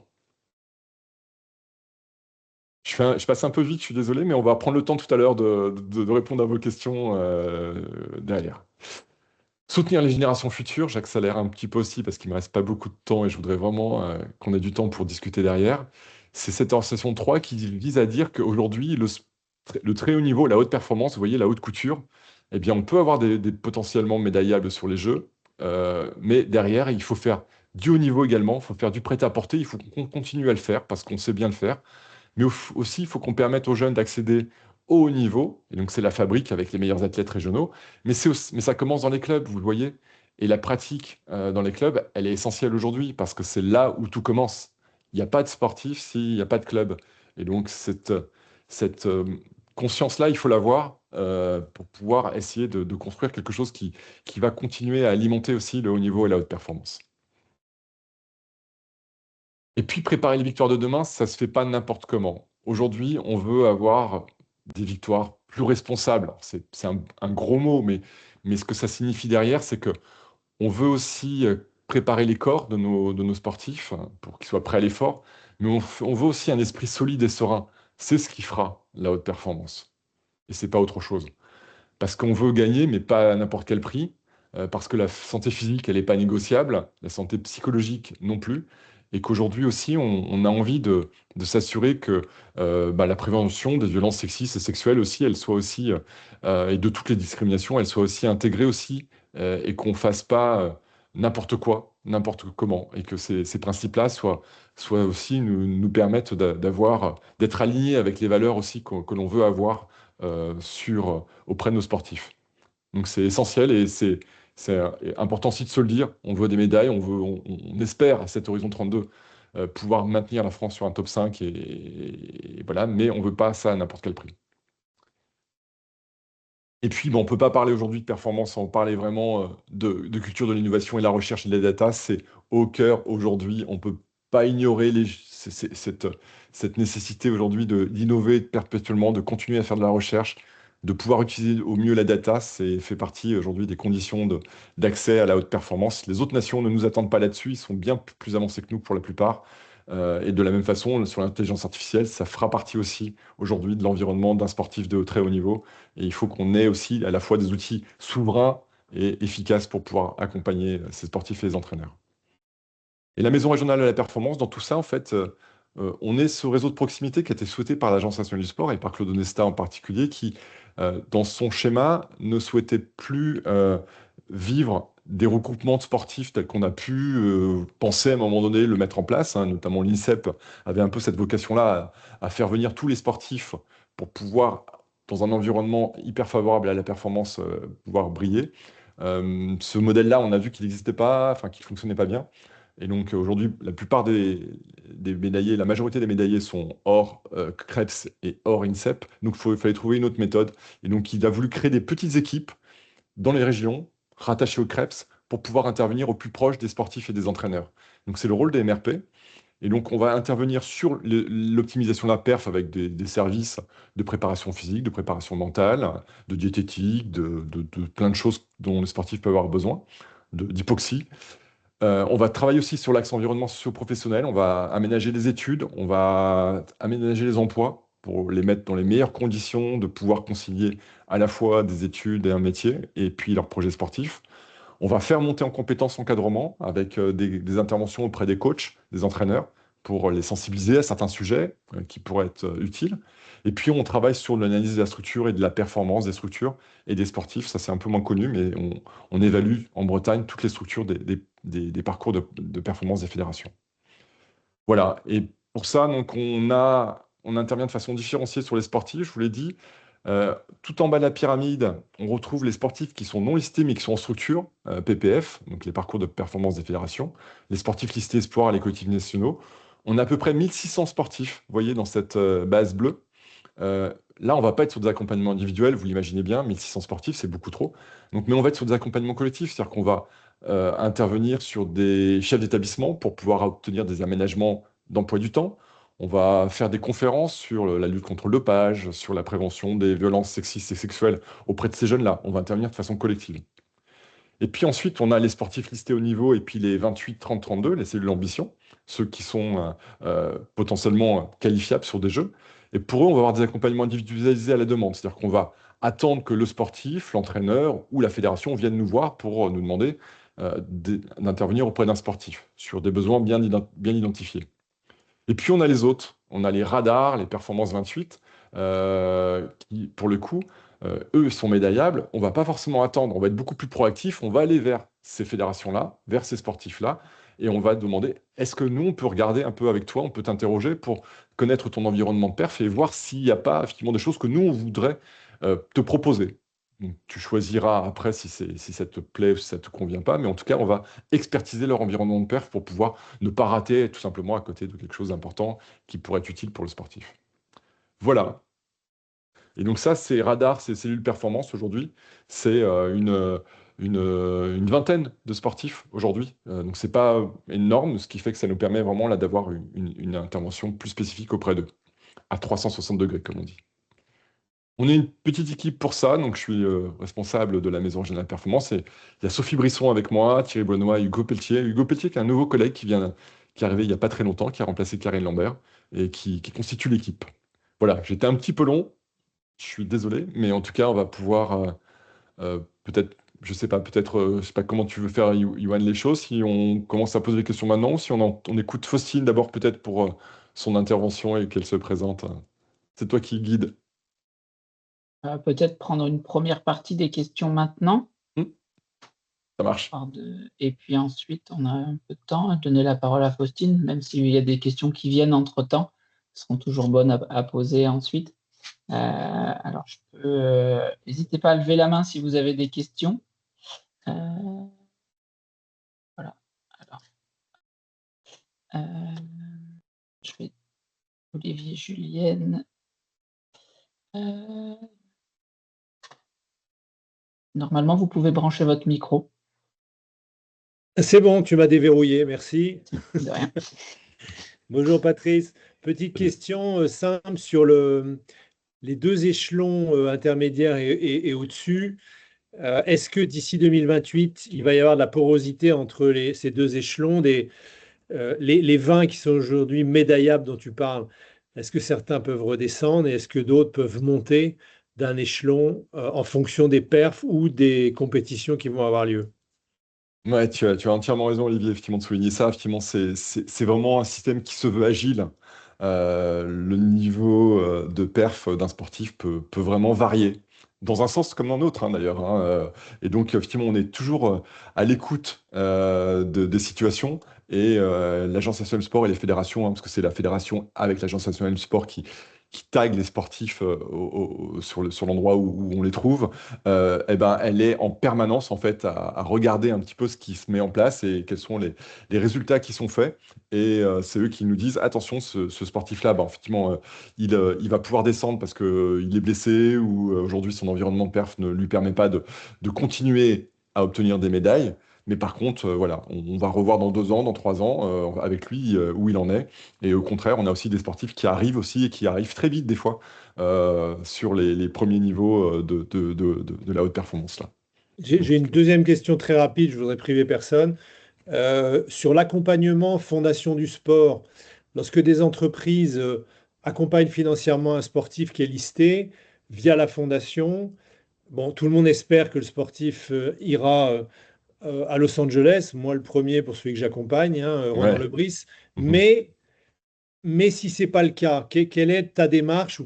Je passe un peu vite, je suis désolé, mais on va prendre le temps tout à l'heure de répondre à vos questions derrière. Soutenir les générations futures, j'accélère un petit peu aussi parce qu'il ne me reste pas beaucoup de temps et je voudrais vraiment qu'on ait du temps pour discuter derrière. C'est cette organisation 3 qui vise à dire qu'aujourd'hui, le très haut niveau, la haute performance, vous voyez, la haute couture, eh bien, on peut avoir des potentiellement médaillables sur les Jeux, mais derrière, il faut faire du haut niveau également, il faut faire du prêt-à-porter, il faut qu'on continue à le faire parce qu'on sait bien le faire. Mais aussi, il faut qu'on permette aux jeunes d'accéder au haut niveau. Et donc, c'est la fabrique avec les meilleurs athlètes régionaux. Mais ça commence dans les clubs, vous le voyez. Et la pratique dans les clubs, elle est essentielle aujourd'hui parce que c'est là où tout commence. Il n'y a pas de sportif s'il n'y a pas de club. Et donc, cette conscience-là, il faut l'avoir pour pouvoir essayer de construire quelque chose qui va continuer à alimenter aussi le haut niveau et la haute performance. Et puis préparer les victoires de demain, ça ne se fait pas n'importe comment. Aujourd'hui, on veut avoir des victoires plus responsables. Alors, c'est un gros mot, mais ce que ça signifie derrière, c'est que on veut aussi préparer les corps de nos sportifs pour qu'ils soient prêts à l'effort, mais on veut aussi un esprit solide et serein. C'est ce qui fera la haute performance. Et c'est pas autre chose. Parce qu'on veut gagner, mais pas à n'importe quel prix, parce que la santé physique, elle n'est pas négociable, la santé psychologique non plus, et qu'aujourd'hui aussi, on a envie de s'assurer que la prévention des violences sexistes et sexuelles aussi, elle soit aussi, et de toutes les discriminations, elle soit aussi intégrée aussi, et qu'on fasse pas n'importe quoi, n'importe comment, et que ces principes-là soient aussi nous permettent d'être alignés avec les valeurs aussi que l'on veut avoir auprès de nos sportifs. Donc c'est essentiel et c'est important aussi de se le dire. On veut des médailles, on espère à cet horizon 32 pouvoir maintenir la France sur un top 5 et voilà, mais on ne veut pas ça à n'importe quel prix. Et puis, bon, on ne peut pas parler aujourd'hui de performance sans parler vraiment de culture de l'innovation et de la recherche et de la data. C'est au cœur aujourd'hui. On ne peut pas ignorer cette nécessité aujourd'hui d'innover perpétuellement, de continuer à faire de la recherche, de pouvoir utiliser au mieux la data. C'est fait partie aujourd'hui des conditions d'accès à la haute performance. Les autres nations ne nous attendent pas là-dessus. Ils sont bien plus avancés que nous pour la plupart. Et de la même façon, sur l'intelligence artificielle, ça fera partie aussi aujourd'hui de l'environnement d'un sportif de très haut niveau. Et il faut qu'on ait aussi à la fois des outils souverains et efficaces pour pouvoir accompagner ces sportifs et les entraîneurs. Et la Maison régionale de la performance, dans tout ça, en fait, on est ce réseau de proximité qui a été souhaité par l'Agence nationale du sport et par Claude Onesta en particulier, qui, dans son schéma, ne souhaitait plus vivre des regroupements de sportifs tels qu'on a pu penser à un moment donné le mettre en place, hein. Notamment l'INSEP avait un peu cette vocation-là à faire venir tous les sportifs pour pouvoir, dans un environnement hyper favorable à la performance, pouvoir briller. Ce modèle-là, on a vu qu'il n'existait pas, enfin qu'il ne fonctionnait pas bien. Et donc aujourd'hui, la plupart des médaillés, la majorité des médaillés sont hors CREPS et hors INSEP. Donc il fallait trouver une autre méthode. Et donc il a voulu créer des petites équipes dans les régions, rattachées au CREPS, pour pouvoir intervenir au plus proche des sportifs et des entraîneurs. Donc c'est le rôle des MRP. Et donc on va intervenir sur l'optimisation de la perf avec des services de préparation physique, de préparation mentale, de diététique, de plein de choses dont les sportifs peuvent avoir besoin, d'hypoxie. On va travailler aussi sur l'axe environnement socio-professionnel. On va aménager les études, on va aménager les emplois pour les mettre dans les meilleures conditions de pouvoir concilier à la fois des études et un métier, et puis leurs projets sportifs. On va faire monter en compétences encadrement avec des interventions auprès des coachs, des entraîneurs, pour les sensibiliser à certains sujets qui pourraient être utiles. Et puis, on travaille sur l'analyse de la structure et de la performance des structures et des sportifs. Ça, c'est un peu moins connu, mais on évalue en Bretagne toutes les structures des parcours de performance des fédérations. Voilà. Et pour ça, donc, on intervient de façon différenciée sur les sportifs, je vous l'ai dit. Tout en bas de la pyramide, on retrouve les sportifs qui sont non listés mais qui sont en structure, PPF, donc les parcours de performance des fédérations, les sportifs listés espoirs et les collectifs nationaux. On a à peu près 1600 sportifs, vous voyez, dans cette base bleue. Là, on ne va pas être sur des accompagnements individuels, vous l'imaginez bien, 1600 sportifs, c'est beaucoup trop. Donc, mais on va être sur des accompagnements collectifs, c'est-à-dire qu'on va intervenir sur des chefs d'établissement pour pouvoir obtenir des aménagements d'emploi du temps. On va faire des conférences sur la lutte contre le dopage, sur la prévention des violences sexistes et sexuelles auprès de ces jeunes-là. On va intervenir de façon collective. Et puis ensuite, on a les sportifs listés au niveau et puis les 28, 30, 32, les cellules d'ambition, ceux qui sont potentiellement qualifiables sur des jeux. Et pour eux, on va avoir des accompagnements individualisés à la demande. C'est-à-dire qu'on va attendre que le sportif, l'entraîneur ou la fédération viennent nous voir pour nous demander d'intervenir auprès d'un sportif sur des besoins bien identifiés. Et puis on a les autres, on a les radars, les performances 28, qui pour le coup, eux sont médaillables. On va pas forcément attendre, on va être beaucoup plus proactif, on va aller vers ces fédérations-là, vers ces sportifs-là, et on va demander, est-ce que nous, on peut regarder un peu avec toi, on peut t'interroger pour connaître ton environnement de perf et voir s'il n'y a pas effectivement des choses que nous, on voudrait te proposer. Donc, tu choisiras après si ça te plaît ou si ça ne te convient pas, mais en tout cas, on va expertiser leur environnement de perf pour pouvoir ne pas rater tout simplement à côté de quelque chose d'important qui pourrait être utile pour le sportif. Voilà. Et donc ça, c'est radar, c'est cellules performance aujourd'hui. C'est une vingtaine de sportifs aujourd'hui. Donc c'est pas énorme, ce qui fait que ça nous permet vraiment là d'avoir une intervention plus spécifique auprès d'eux, à 360 degrés, comme on dit. On est une petite équipe pour ça, donc je suis responsable de la Maison Régionale Performance. Et il y a Sophie Brisson avec moi, Thierry Benoît et Hugo Pelletier. Hugo Pelletier, qui est un nouveau collègue qui est arrivé il n'y a pas très longtemps, qui a remplacé Karine Lambert et qui constitue l'équipe. Voilà, j'étais un petit peu long, je suis désolé, mais en tout cas, on va pouvoir peut-être, je sais pas comment tu veux faire, Yoann, les choses, si on commence à poser des questions maintenant, si on écoute Faustine d'abord peut-être pour son intervention et qu'elle se présente. C'est toi qui guide. Peut-être prendre une première partie des questions maintenant, Hmm, ça marche. et puis ensuite on a un peu de temps à donner la parole à Faustine, même s'il y a des questions qui viennent entre-temps, seront toujours bonnes à poser ensuite. Alors je peux, n'hésitez pas à lever la main si vous avez des questions. Voilà. Alors, je vais Olivier, Julienne. Normalement, vous pouvez brancher votre micro. C'est bon, tu m'as déverrouillé, merci. De rien. Bonjour Patrice. Petite Salut. question simple sur les deux échelons intermédiaires et au-dessus. Est-ce que d'ici 2028, il va y avoir de la porosité entre ces deux échelons, les vins qui sont aujourd'hui médaillables dont tu parles? Est-ce que certains peuvent redescendre et est-ce que d'autres peuvent monter d'un échelon en fonction des perfs ou des compétitions qui vont avoir lieu? Ouais, tu as entièrement raison, Olivier, effectivement, de souligner ça. Effectivement, c'est vraiment un système qui se veut agile. Le niveau de perf d'un sportif peut vraiment varier, dans un sens comme dans l'autre, hein, d'ailleurs, hein. Et donc, effectivement, on est toujours à l'écoute des situations. Et l'Agence nationale du sport et les fédérations, hein, parce que c'est la fédération avec l'Agence nationale du sport qui tague les sportifs sur l'endroit où on les trouve. Eh ben, elle est en permanence en fait à regarder un petit peu ce qui se met en place et quels sont les résultats qui sont faits. Et c'est eux qui nous disent, attention, ce sportif-là, bah, effectivement, il va pouvoir descendre parce qu'il est blessé ou aujourd'hui son environnement de perf ne lui permet pas de continuer à obtenir des médailles. Mais par contre, voilà, on va revoir dans 2 ans, dans 3 ans, avec lui où il en est. Et au contraire, on a aussi des sportifs qui arrivent aussi et qui arrivent très vite des fois sur les premiers niveaux de la haute performance là. J'ai une deuxième question très rapide, je voudrais priver personne. Sur l'accompagnement fondation du sport, lorsque des entreprises accompagnent financièrement un sportif qui est listé via la fondation, bon, tout le monde espère que le sportif ira à Los Angeles, moi le premier pour celui que j'accompagne, hein, Romain Ouais. Lebris, Mhm. mais si ce n'est pas le cas, quelle est ta démarche ou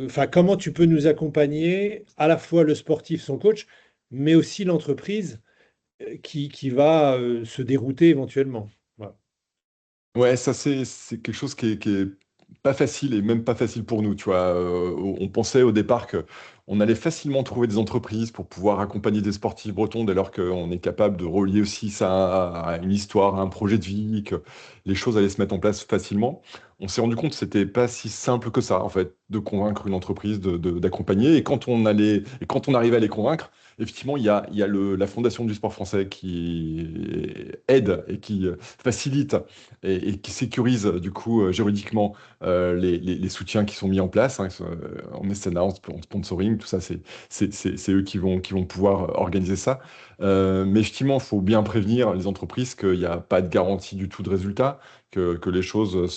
enfin, comment tu peux nous accompagner, à la fois le sportif, son coach, mais aussi l'entreprise qui va se dérouter éventuellement. Voilà. Ouais, ça c'est quelque chose qui est pas facile et même pas facile pour nous, tu vois. On pensait au départ que on allait facilement trouver des entreprises pour pouvoir accompagner des sportifs bretons dès lors qu'on est capable de relier aussi ça à une histoire, à un projet de vie, que les choses allaient se mettre en place facilement. On s'est rendu compte que c'était pas si simple que ça, en fait, de convaincre une entreprise d'accompagner. Et quand on arrivait à les convaincre, effectivement, il y a la Fondation du sport français qui aide et qui facilite et qui sécurise du coup juridiquement les soutiens qui sont mis en place, hein, en mécénat, en sponsoring, tout ça, c'est eux qui vont pouvoir organiser ça. Mais effectivement, il faut bien prévenir les entreprises qu'il n'y a pas de garantie du tout de résultat, que les choses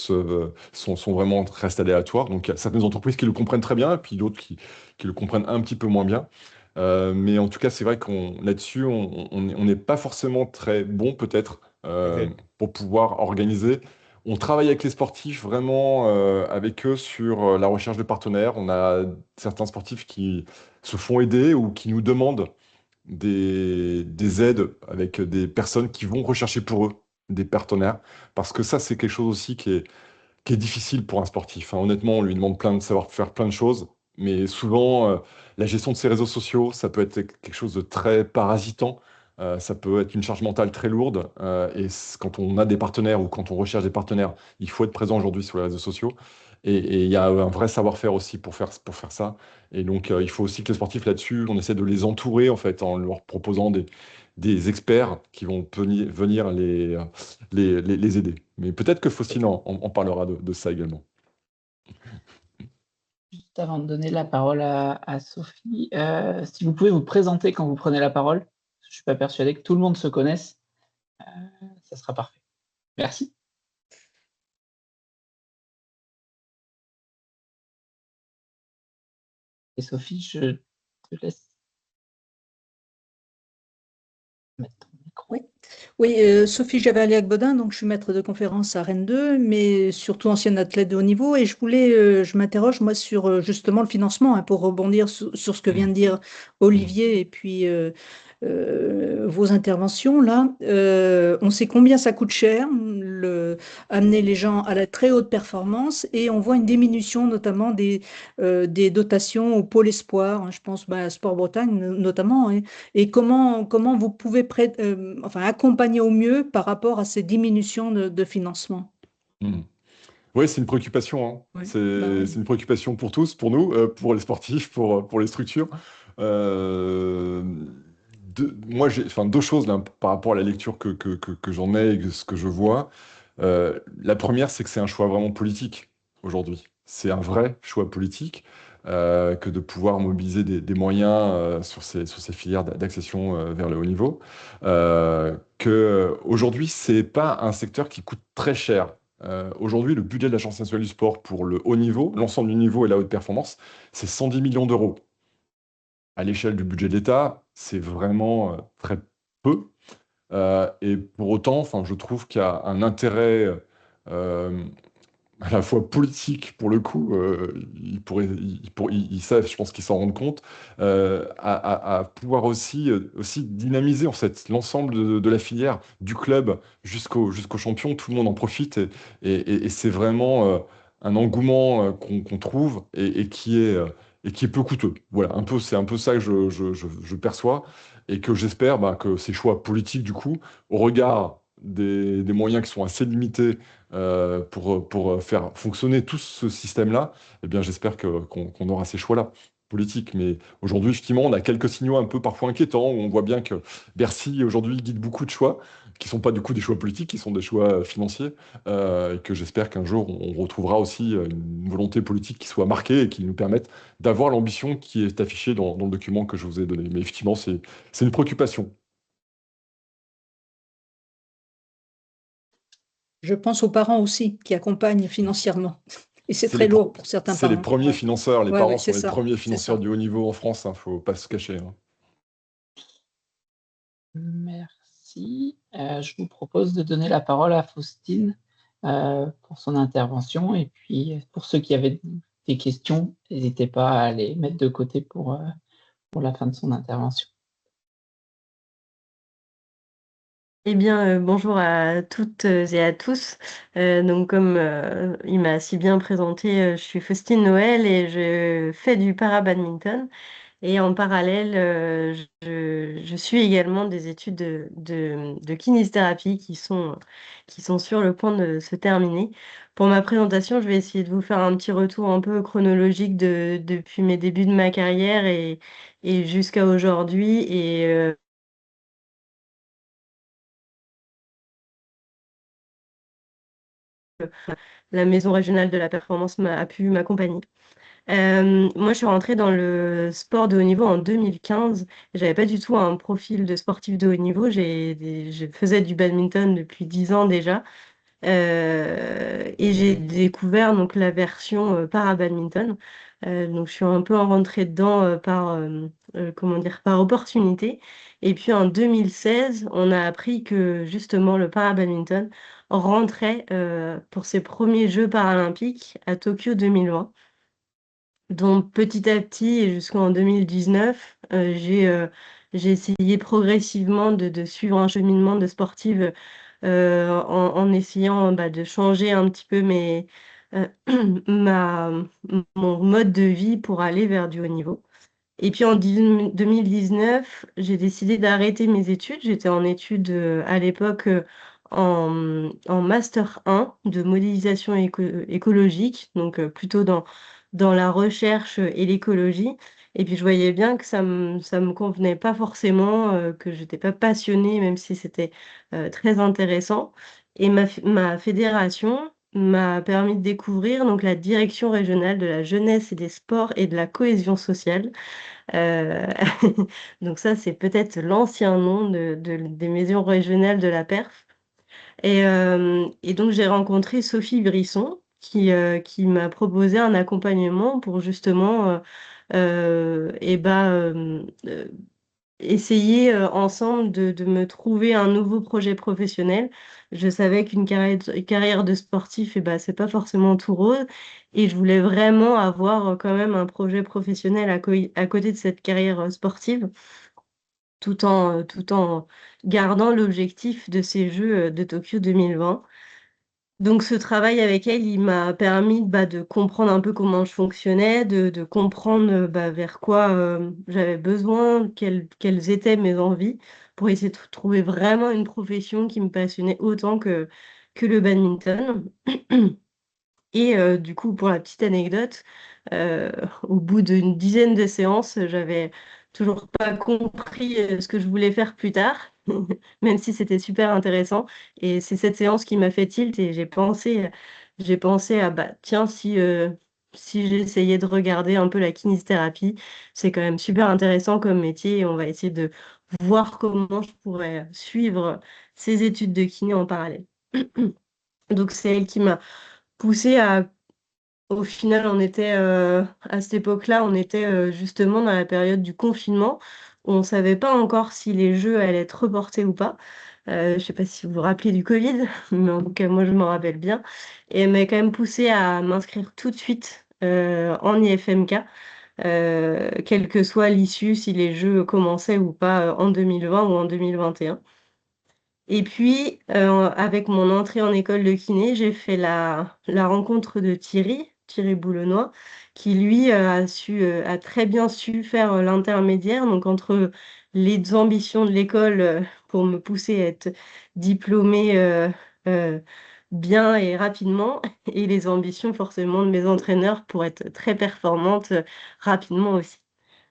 sont vraiment restent aléatoires. Donc il y a certaines entreprises qui le comprennent très bien, et puis d'autres qui le comprennent un petit peu moins bien. Mais en tout cas, c'est vrai qu'on là-dessus, on n'est pas forcément très bon peut-être Ok. pour pouvoir organiser. On travaille avec les sportifs, vraiment avec eux sur la recherche de partenaires. On a certains sportifs qui se font aider ou qui nous demandent des aides avec des personnes qui vont rechercher pour eux des partenaires. Parce que ça, c'est quelque chose aussi qui est difficile pour un sportif, hein. Honnêtement, on lui demande de savoir faire plein de choses, mais souvent, la gestion de ses réseaux sociaux, ça peut être quelque chose de très parasitant. Ça peut être une charge mentale très lourde. Quand on a des partenaires ou quand on recherche des partenaires, il faut être présent aujourd'hui sur les réseaux sociaux. Et il y a un vrai savoir-faire aussi pour faire ça. Et donc, il faut aussi que les sportifs là-dessus, on essaie de les entourer en fait en leur proposant des experts qui vont venir les aider. Mais peut-être que Faustine en parlera de ça également. Juste avant de donner la parole à Sophie, si vous pouvez vous présenter quand vous prenez la parole, parce que je ne suis pas persuadée que tout le monde se connaisse, ça sera parfait. Merci. Et Sophie, je te laisse mettre ton micro. Oui, oui, Sophie Javaliac-Bodin, donc je suis maître de conférence à Rennes 2, mais surtout ancienne athlète de haut niveau. Et je m'interroge moi sur justement le financement, hein, pour rebondir sur ce que vient Mm. de dire Mm. Olivier et puis vos interventions là. On sait combien ça coûte cher, amener les gens à la très haute performance, et on voit une diminution notamment des dotations au pôle espoir, hein, je pense à Sport Bretagne notamment, hein. Et comment vous pouvez enfin, accompagner au mieux par rapport à ces diminutions de financement? Mm. Oui, c'est une préoccupation, hein. Oui, bah C'est oui. une préoccupation pour tous, pour nous, pour les sportifs, pour les structures. Euh, moi, deux choses là, par rapport à la lecture que j'en ai et ce que je vois. La première, c'est que c'est un choix vraiment politique aujourd'hui. C'est un vrai choix politique que de pouvoir mobiliser des moyens sur ces filières d'accession vers le haut niveau. Aujourd'hui, c'est pas un secteur qui coûte très cher. Aujourd'hui, le budget de l'Agence nationale du sport pour le haut niveau, l'ensemble du niveau et la haute performance, c'est 110 millions d'euros. À l'échelle du budget de l'État, c'est vraiment très peu. Et pour autant, enfin, je trouve qu'il y a un intérêt euh, à la fois politique pour le coup, ils savent, je pense qu'ils s'en rendent compte, à pouvoir aussi dynamiser en fait l'ensemble de la filière, du club jusqu'au champion, tout le monde en profite et c'est vraiment un engouement qu'on trouve et qui est peu coûteux. Voilà, c'est un peu ça que je perçois et que j'espère que ces choix politiques du coup, au regard des moyens qui sont assez limités pour faire fonctionner tout ce système-là, eh bien, j'espère qu'on aura ces choix-là politiques. Mais aujourd'hui, effectivement, on a quelques signaux un peu parfois inquiétants où on voit bien que Bercy, aujourd'hui, guide beaucoup de choix qui ne sont pas du coup des choix politiques, qui sont des choix financiers, et que j'espère qu'un jour, on retrouvera aussi une volonté politique qui soit marquée et qui nous permette d'avoir l'ambition qui est affichée dans le document que je vous ai donné. Mais effectivement, c'est une préoccupation. Je pense aux parents aussi qui accompagnent financièrement. Et c'est C'est très les, lourd pour certains c'est les parents. premiers Ouais, financeurs. Les ouais, parents ouais, sont c'est les ça. premiers C'est financeurs ça. du haut niveau en France. Il ne faut pas se cacher. Hein. Merci. Je vous propose de donner la parole à Faustine pour son intervention. Et puis, pour ceux qui avaient des questions, n'hésitez pas à les mettre de côté pour la fin de son intervention. Eh bien, bonjour à toutes et à tous. Donc, comme il m'a si bien présenté, je suis Faustine Noël et je fais du para-badminton. Et en parallèle, je suis également des études de kinésithérapie qui sont sur le point de se terminer. Pour ma présentation, je vais essayer de vous faire un petit retour un peu chronologique depuis mes débuts de ma carrière et jusqu'à aujourd'hui. Et la Maison régionale de la performance a pu m'accompagner. Moi, je suis rentrée dans le sport de haut niveau en 2015. J'avais pas du tout un profil de sportif de haut niveau. Je faisais du badminton depuis 10 ans déjà. Et j'ai découvert donc la version para-badminton. Donc, je suis un peu rentrée dedans comment dire, par opportunité. Et puis en 2016, on a appris que justement le para-badminton rentrait pour ses premiers Jeux paralympiques à Tokyo 2020. Donc petit à petit et jusqu'en 2019, j'ai essayé progressivement de suivre un cheminement de sportive en essayant de changer un petit peu euh, ma, mon mode de vie pour aller vers du haut niveau. Et puis en 2019, j'ai décidé d'arrêter mes études. J'étais en études à l'époque en Master 1 de modélisation écologique, donc plutôt dans la recherche et l'écologie. Et puis je voyais bien que ça me convenait pas forcément, que j'étais pas passionnée, même si c'était très intéressant. Et ma fédération m'a permis de découvrir donc la direction régionale de la jeunesse et des sports et de la cohésion sociale. Euh, donc ça, c'est peut-être l'ancien nom des maisons régionales de la perf. Et donc, j'ai rencontré Sophie Brisson qui m'a proposé un accompagnement pour justement essayer ensemble de me trouver un nouveau projet professionnel. Je savais qu'une carrière de sportif, c'est pas forcément tout rose. Et je voulais vraiment avoir quand même un projet professionnel à côté de cette carrière sportive, tout en gardant l'objectif de ces Jeux de Tokyo 2020. Donc ce travail avec elle, il m'a permis de comprendre un peu comment je fonctionnais, de comprendre vers quoi j'avais besoin, quelles étaient mes envies, pour essayer de trouver vraiment une profession qui me passionnait autant que le badminton. Et du coup, pour la petite anecdote, au bout d'une dizaine de séances, j'avais toujours pas compris ce que je voulais faire plus tard, même si c'était super intéressant. Et c'est cette séance qui m'a fait tilt et j'ai pensé à, bah, tiens, si j'essayais de regarder un peu la kinésithérapie, c'est quand même super intéressant comme métier et on va essayer de voir comment je pourrais suivre ces études de kiné en parallèle. Donc c'est elle qui m'a poussée à au final, à cette époque-là, on était justement dans la période du confinement. On ne savait pas encore si les jeux allaient être reportés ou pas. Je ne sais pas si vous vous rappelez du Covid, mais en tout cas, moi, je m'en rappelle bien. Et elle m'a quand même poussée à m'inscrire tout de suite en IFMK, quelle que soit l'issue, si les jeux commençaient ou pas en 2020 ou en 2021. Et puis, avec mon entrée en école de kiné, j'ai fait la rencontre de Thierry Boulenois, qui lui a très bien su faire l'intermédiaire, donc entre les ambitions de l'école pour me pousser à être diplômée euh, bien et rapidement, et les ambitions forcément de mes entraîneurs pour être très performante rapidement aussi.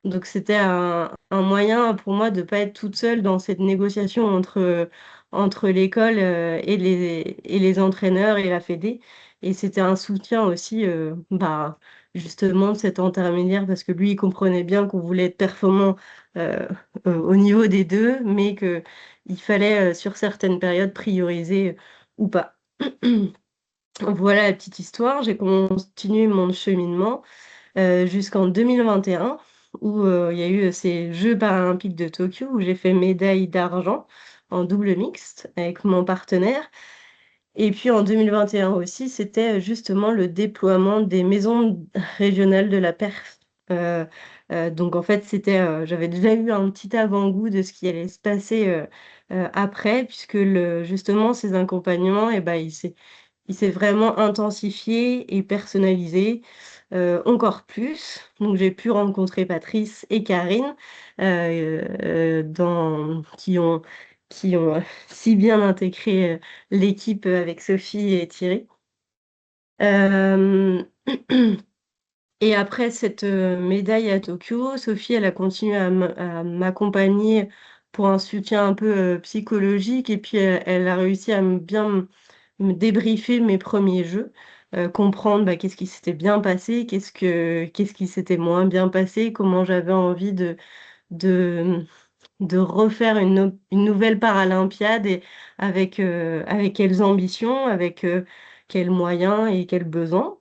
Donc c'était un moyen pour moi de ne pas être toute seule dans cette négociation entre l'école et les entraîneurs et la fédé. Et c'était un soutien aussi, bah, justement, de cet intermédiaire, parce que lui, il comprenait bien qu'on voulait être performant au niveau des deux, mais qu'il fallait, sur certaines périodes, prioriser ou pas. Voilà la petite histoire. J'ai continué mon cheminement jusqu'en 2021, où il y a eu ces Jeux paralympiques de Tokyo, où j'ai fait médaille d'argent en double mixte avec mon partenaire. Et puis en 2021 aussi, c'était justement le déploiement des maisons régionales de la perf. Donc en fait, j'avais déjà eu un petit avant-goût de ce qui allait se passer après, puisque justement ces accompagnements, eh ben, il s'est vraiment intensifié et personnalisé encore plus. Donc j'ai pu rencontrer Patrice et Karine qui ont si bien intégré l'équipe avec Sophie et Thierry. Euh, Et après cette médaille à Tokyo, Sophie, elle a continué à m'accompagner pour un soutien un peu psychologique et puis elle a réussi à me débriefer mes premiers jeux, comprendre bah, qu'est-ce qui s'était bien passé, qu'est-ce qui s'était moins bien passé, comment j'avais envie de, de refaire une nouvelle Paralympiade et avec quelles ambitions, avec quels moyens et quels besoins.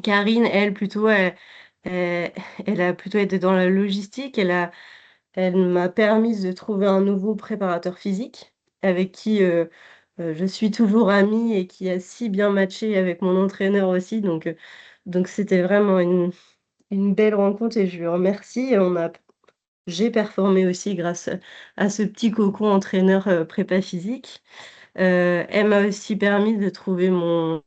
Karine, elle, plutôt, elle- elle a plutôt été dans la logistique. Elle m'a permis de trouver un nouveau préparateur physique avec qui je suis toujours amie et qui a si bien matché avec mon entraîneur aussi. Donc c'était vraiment une belle rencontre et je lui remercie. J'ai performé aussi grâce à ce petit cocon entraîneur prépa physique. Elle m'a aussi permis de trouver mon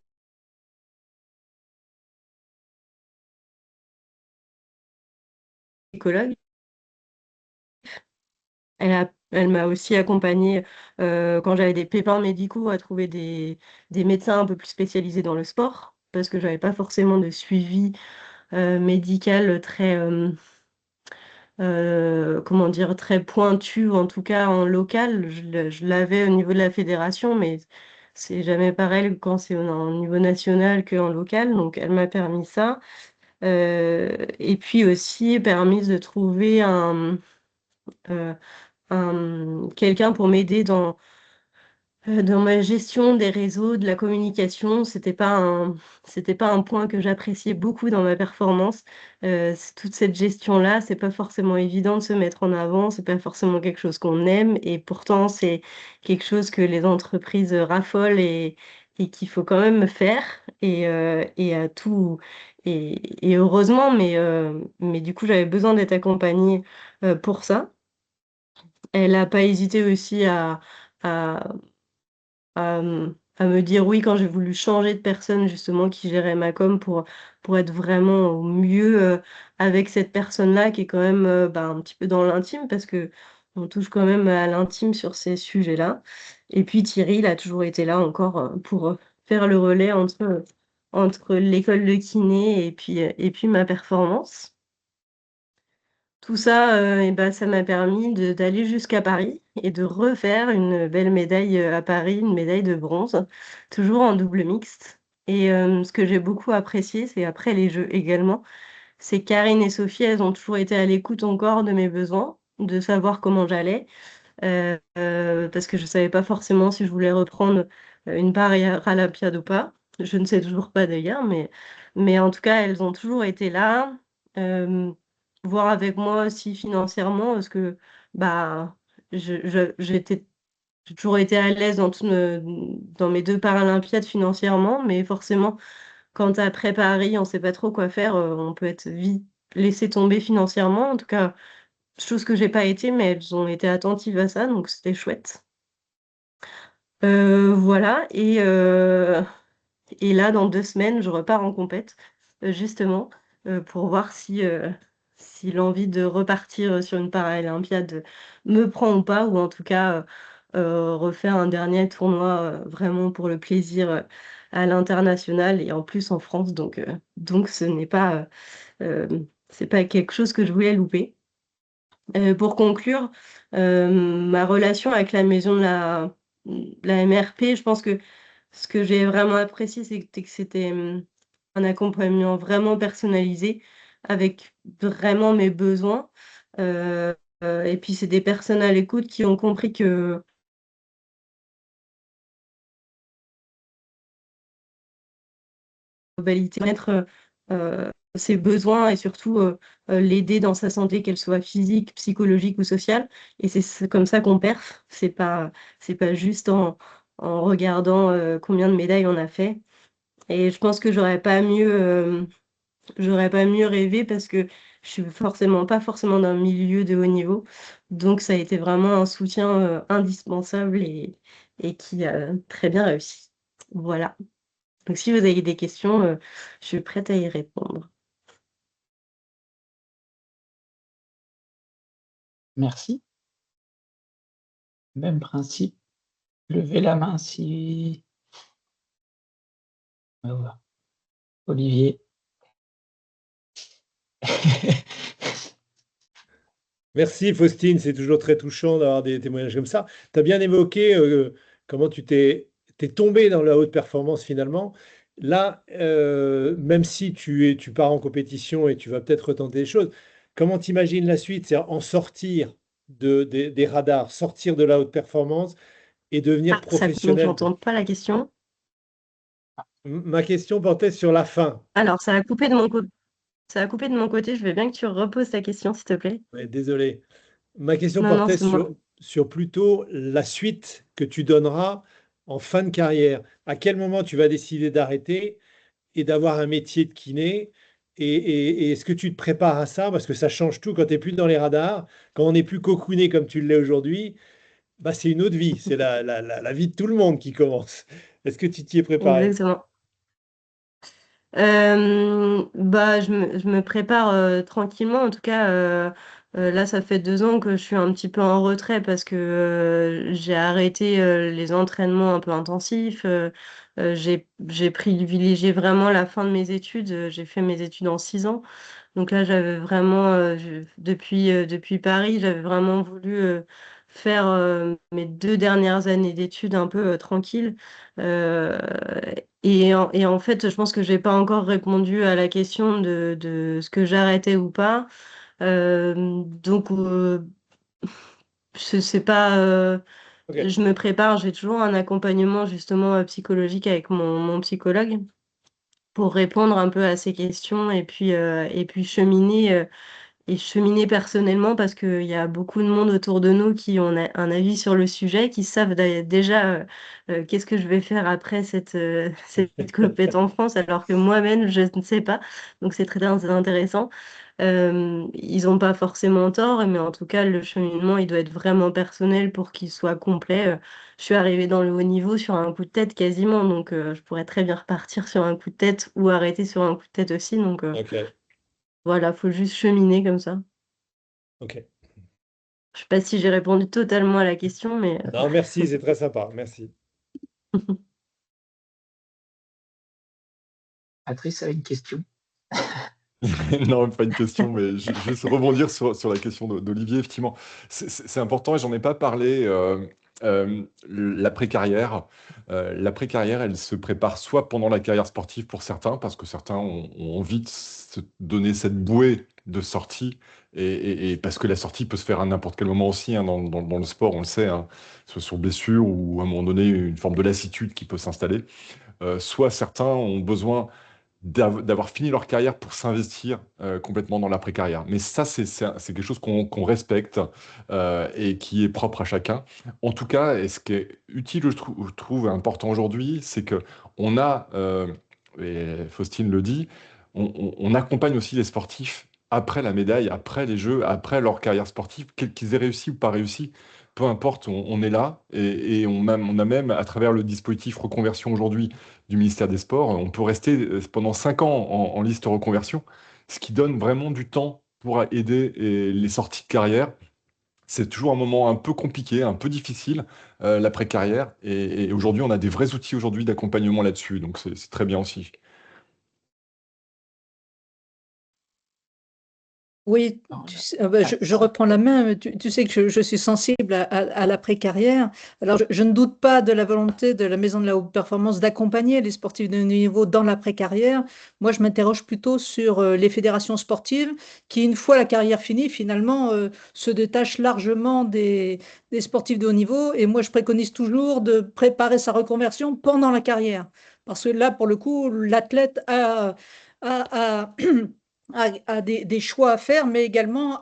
psychologue. Elle m'a aussi accompagnée quand j'avais des pépins médicaux à trouver des médecins un peu plus spécialisés dans le sport, parce que j'avais pas forcément de suivi médical comment dire, très pointu, ou en tout cas en local. Je l'avais au niveau de la fédération, mais c'est jamais pareil quand c'est au niveau national qu'en local. Donc elle m'a permis ça. Et puis aussi permis de trouver euh, quelqu'un pour m'aider dans ma gestion des réseaux, de la communication. C'était pas un point que j'appréciais beaucoup dans ma performance. Toute cette gestion-là, c'est pas forcément évident de se mettre en avant, c'est pas forcément quelque chose qu'on aime, et pourtant c'est quelque chose que les entreprises raffolent et qu'il faut quand même faire. Et à tout. Et heureusement, mais du coup, j'avais besoin d'être accompagnée pour ça. Elle n'a pas hésité aussi à, à me dire oui quand j'ai voulu changer de personne justement qui gérait ma com pour être vraiment au mieux avec cette personne-là qui est quand même bah, un petit peu dans l'intime parce que on touche quand même à l'intime sur ces sujets-là. Et puis Thierry, il a toujours été là encore pour faire le relais entre l'école de kiné et puis ma performance. Tout ça, ça m'a permis d'aller jusqu'à Paris et de refaire une belle médaille à Paris, une médaille de bronze, toujours en double mixte. Et ce que j'ai beaucoup apprécié, c'est après les Jeux également, c'est Karine et Sophie, elles ont toujours été à l'écoute encore de mes besoins, de savoir comment j'allais, parce que je ne savais pas forcément si je voulais reprendre une Paralympiade ou pas. Je ne sais toujours pas d'ailleurs, mais en tout cas, elles ont toujours été là, euh, voir avec moi aussi financièrement, parce que bah, j'ai toujours été à l'aise dans mes 2 Paralympiades financièrement, mais forcément, quand après Paris, on ne sait pas trop quoi faire, on peut être vite laissé tomber financièrement. En tout cas, chose que j'ai pas été, mais elles ont été attentives à ça, donc c'était chouette. Voilà, et là, dans 2 semaines, je repars en compète, justement, pour voir si l'envie de repartir sur une Paralympiade me prend ou pas, ou en tout cas refaire un dernier tournoi vraiment pour le plaisir à l'international et en plus en France. Donc ce n'est pas, c'est pas quelque chose que je voulais louper. Pour conclure, ma relation avec la maison de la MRP, je pense que ce que j'ai vraiment apprécié, c'était que c'était un accompagnement vraiment personnalisé avec vraiment mes besoins. Euh, et puis, c'est des personnes à l'écoute qui ont compris que globalité, connaître ses besoins et surtout l'aider dans sa santé, qu'elle soit physique, psychologique ou sociale. Et c'est comme ça qu'on perf. C'est pas juste en regardant combien de médailles on a fait. Et je pense que j'aurais pas mieux rêvé parce que je suis forcément pas forcément d'un milieu de haut niveau. Donc ça a été vraiment un soutien indispensable et qui a très bien réussi. Voilà. Donc si vous avez des questions, je suis prête à y répondre. Merci. Même principe. Levez la main si. Voilà. Olivier. Merci Faustine, c'est toujours très touchant d'avoir des témoignages comme ça. Tu as bien évoqué comment t'es tombé dans la haute performance finalement. Là, même si tu pars en compétition et tu vas peut-être retenter des choses, comment t'imagines la suite? C'est-à-dire en sortir des radars, sortir de la haute performance et devenir Ah, ça coupe, donc professionnel. j'entends pas la question. Ma question portait sur la fin. Alors, ça a coupé de mon côté. Ça a coupé de mon côté. Je veux bien que tu reposes ta question, s'il te plaît. Ouais, désolé. Ma question Non, non, portait c'est moi. sur plutôt la suite que tu donneras en fin de carrière. À quel moment tu vas décider d'arrêter et d'avoir un métier de kiné? Et est-ce que tu te prépares à ça? Parce que ça change tout quand tu n'es plus dans les radars, quand on n'est plus cocooné comme tu l'es aujourd'hui, bah, c'est une autre vie. C'est la vie de tout le monde qui commence. Est-ce que tu t'y es préparé? Exactement. Je me prépare tranquillement. En tout cas, là, ça fait 2 ans que je suis un petit peu en retrait parce que j'ai arrêté les entraînements un peu intensifs. J'ai privilégié vraiment la fin de mes études. J'ai fait mes études en 6 ans. Donc là, j'avais vraiment, depuis Paris, j'avais vraiment voulu faire mes 2 dernières années d'études un peu tranquilles. Euh, et en fait, je pense que je n'ai pas encore répondu à la question de ce que j'arrêtais ou pas. Donc, je sais pas, Ok. je me prépare, j'ai toujours un accompagnement justement psychologique avec mon psychologue pour répondre un peu à ces questions et puis cheminer personnellement parce qu'il y a beaucoup de monde autour de nous qui ont un avis sur le sujet, qui savent déjà qu'est-ce que je vais faire après cette compétence en France, alors que moi-même, je ne sais pas. Donc, c'est très intéressant. Ils n'ont pas forcément tort, mais en tout cas, le cheminement, il doit être vraiment personnel pour qu'il soit complet. Je suis arrivée dans le haut niveau sur un coup de tête quasiment, donc je pourrais très bien repartir sur un coup de tête ou arrêter sur un coup de tête aussi. Donc, Ok. voilà, faut juste cheminer comme ça. Ok. Je sais pas si j'ai répondu totalement à la question, mais Non, merci, c'est très sympa. Merci. Patrice avait une question. Non, pas une question, mais je vais juste rebondir sur la question d'Olivier. Effectivement, c'est important et j'en ai pas parlé. L'après-carrière. L'après-carrière, elle se prépare soit pendant la carrière sportive pour certains, parce que certains ont envie de se donner cette bouée de sortie, et parce que la sortie peut se faire à n'importe quel moment aussi, hein, dans le sport, on le sait, hein, soit sur blessure ou à un moment donné une forme de lassitude qui peut s'installer. Soit certains ont besoin d'avoir fini leur carrière pour s'investir complètement dans l'après-carrière. Mais ça, c'est quelque chose qu'on respecte et qui est propre à chacun. En tout cas, et ce qui est utile, je trouve important aujourd'hui, c'est que on a, et Faustine le dit, on accompagne aussi les sportifs après la médaille, après les Jeux, après leur carrière sportive, qu'ils aient réussi ou pas réussi. Peu importe, on est là et on a même, à travers le dispositif reconversion aujourd'hui, du ministère des Sports, on peut rester pendant 5 ans en liste reconversion, ce qui donne vraiment du temps pour aider les sorties de carrière. C'est toujours un moment un peu compliqué, un peu difficile, l'après-carrière. Et aujourd'hui, on a des vrais outils aujourd'hui d'accompagnement là-dessus. Donc, c'est très bien aussi. Oui, je reprends la main. Tu sais que je suis sensible à l'après-carrière. Alors, je ne doute pas de la volonté de la Maison de la Haute Performance d'accompagner les sportifs de haut niveau dans l'après-carrière. Moi, je m'interroge plutôt sur les fédérations sportives qui, une fois la carrière finie, finalement, se détachent largement des sportifs de haut niveau. Et moi, je préconise toujours de préparer sa reconversion pendant la carrière. Parce que là, pour le coup, l'athlète a a des choix à faire, mais également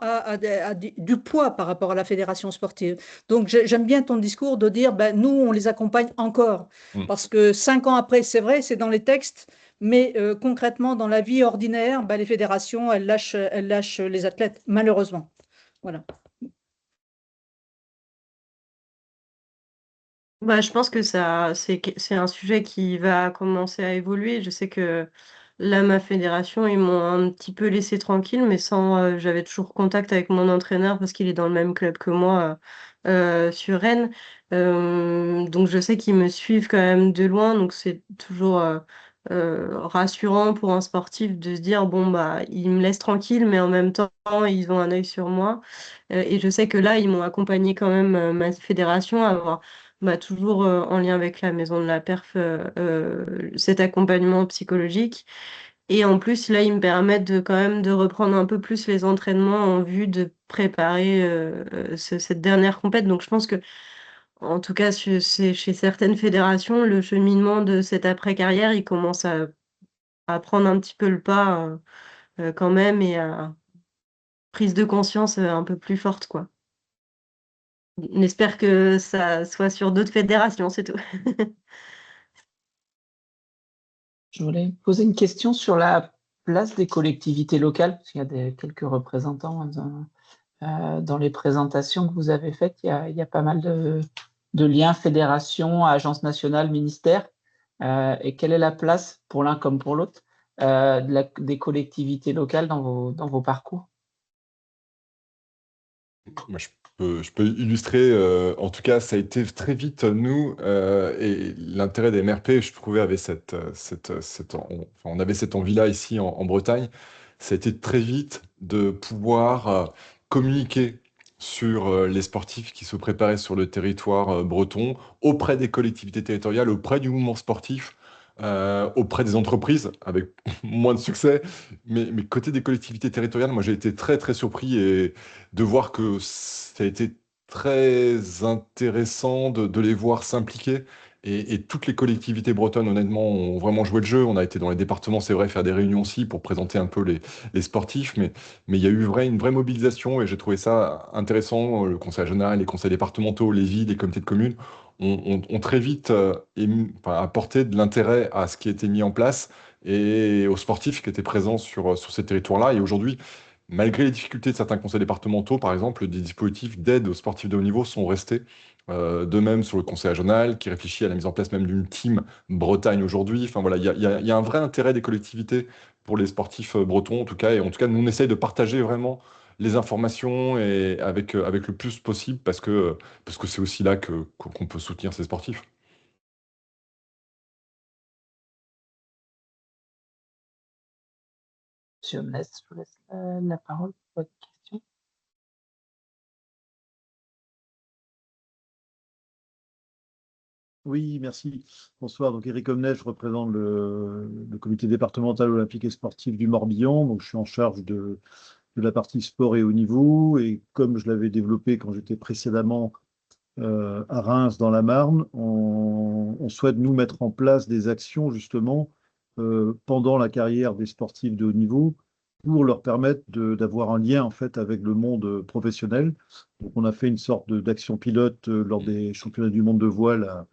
du poids par rapport à la fédération sportive. Donc j'aime bien ton discours de dire, ben, nous, on les accompagne encore. Mm. Parce que 5 ans après, c'est vrai, c'est dans les textes, mais concrètement, dans la vie ordinaire, ben, les fédérations, elles lâchent les athlètes, malheureusement. Voilà. Bah, je pense que c'est un sujet qui va commencer à évoluer. Je sais que là, ma fédération, ils m'ont un petit peu laissé tranquille, mais j'avais toujours contact avec mon entraîneur parce qu'il est dans le même club que moi sur Rennes. Donc, je sais qu'ils me suivent quand même de loin. Donc, c'est toujours rassurant pour un sportif de se dire, bon, bah, ils me laissent tranquille, mais en même temps, ils ont un œil sur moi. Et je sais que là, ils m'ont accompagné quand même, ma fédération, à avoir bah, toujours en lien avec la maison de la perf, cet accompagnement psychologique. Et en plus, là, ils me permettent quand même de reprendre un peu plus les entraînements en vue de préparer cette dernière compète. Donc, je pense que, en tout cas, chez certaines fédérations, le cheminement de cette après-carrière, il commence à prendre un petit peu le pas quand même et à prise de conscience un peu plus forte, quoi. On espère que ça soit sur d'autres fédérations, c'est tout. Je voulais poser une question sur la place des collectivités locales, parce qu'il y a quelques représentants dans les présentations que vous avez faites. Il y a pas mal de liens fédération, agence nationale, ministère. Et quelle est la place, pour l'un comme pour l'autre, des collectivités locales dans vos parcours? Moi, je peux illustrer, en tout cas, ça a été très vite, nous, et l'intérêt des MRP, je trouvais, avait on avait cette envie-là ici en Bretagne. Ça a été très vite de pouvoir communiquer sur les sportifs qui se préparaient sur le territoire breton, auprès des collectivités territoriales, auprès du mouvement sportif, auprès des entreprises, avec moins de succès. Mais côté des collectivités territoriales, moi j'ai été très très surpris de voir que ça a été très intéressant de les voir s'impliquer. Et toutes les collectivités bretonnes, honnêtement, ont vraiment joué le jeu. On a été dans les départements, c'est vrai, faire des réunions aussi pour présenter un peu les sportifs. Mais il y a eu une vraie mobilisation et j'ai trouvé ça intéressant. Le conseil régional, les conseils départementaux, les villes, les comités de communes ont très vite apporté de l'intérêt à ce qui a été mis en place et aux sportifs qui étaient présents sur ces territoires-là. Et aujourd'hui, malgré les difficultés de certains conseils départementaux, par exemple, des dispositifs d'aide aux sportifs de haut niveau sont restés. De même sur le conseil régional, qui réfléchit à la mise en place même d'une team Bretagne aujourd'hui. Enfin voilà, il y a un vrai intérêt des collectivités pour les sportifs bretons, en tout cas. Et en tout cas, nous, on essaye de partager vraiment les informations et avec le plus possible parce que c'est aussi là qu'on peut soutenir ces sportifs. Monsieur Ness, je vous laisse la parole pour votre question. Oui, merci. Bonsoir. Donc, Éric Omnet, je représente le comité départemental olympique et sportif du Morbihan. Donc, je suis en charge de la partie sport et haut niveau. Et comme je l'avais développé quand j'étais précédemment à Reims, dans la Marne, on souhaite nous mettre en place des actions justement pendant la carrière des sportifs de haut niveau pour leur permettre d'avoir un lien en fait avec le monde professionnel. Donc, on a fait une sorte d'action pilote lors des championnats du monde de voile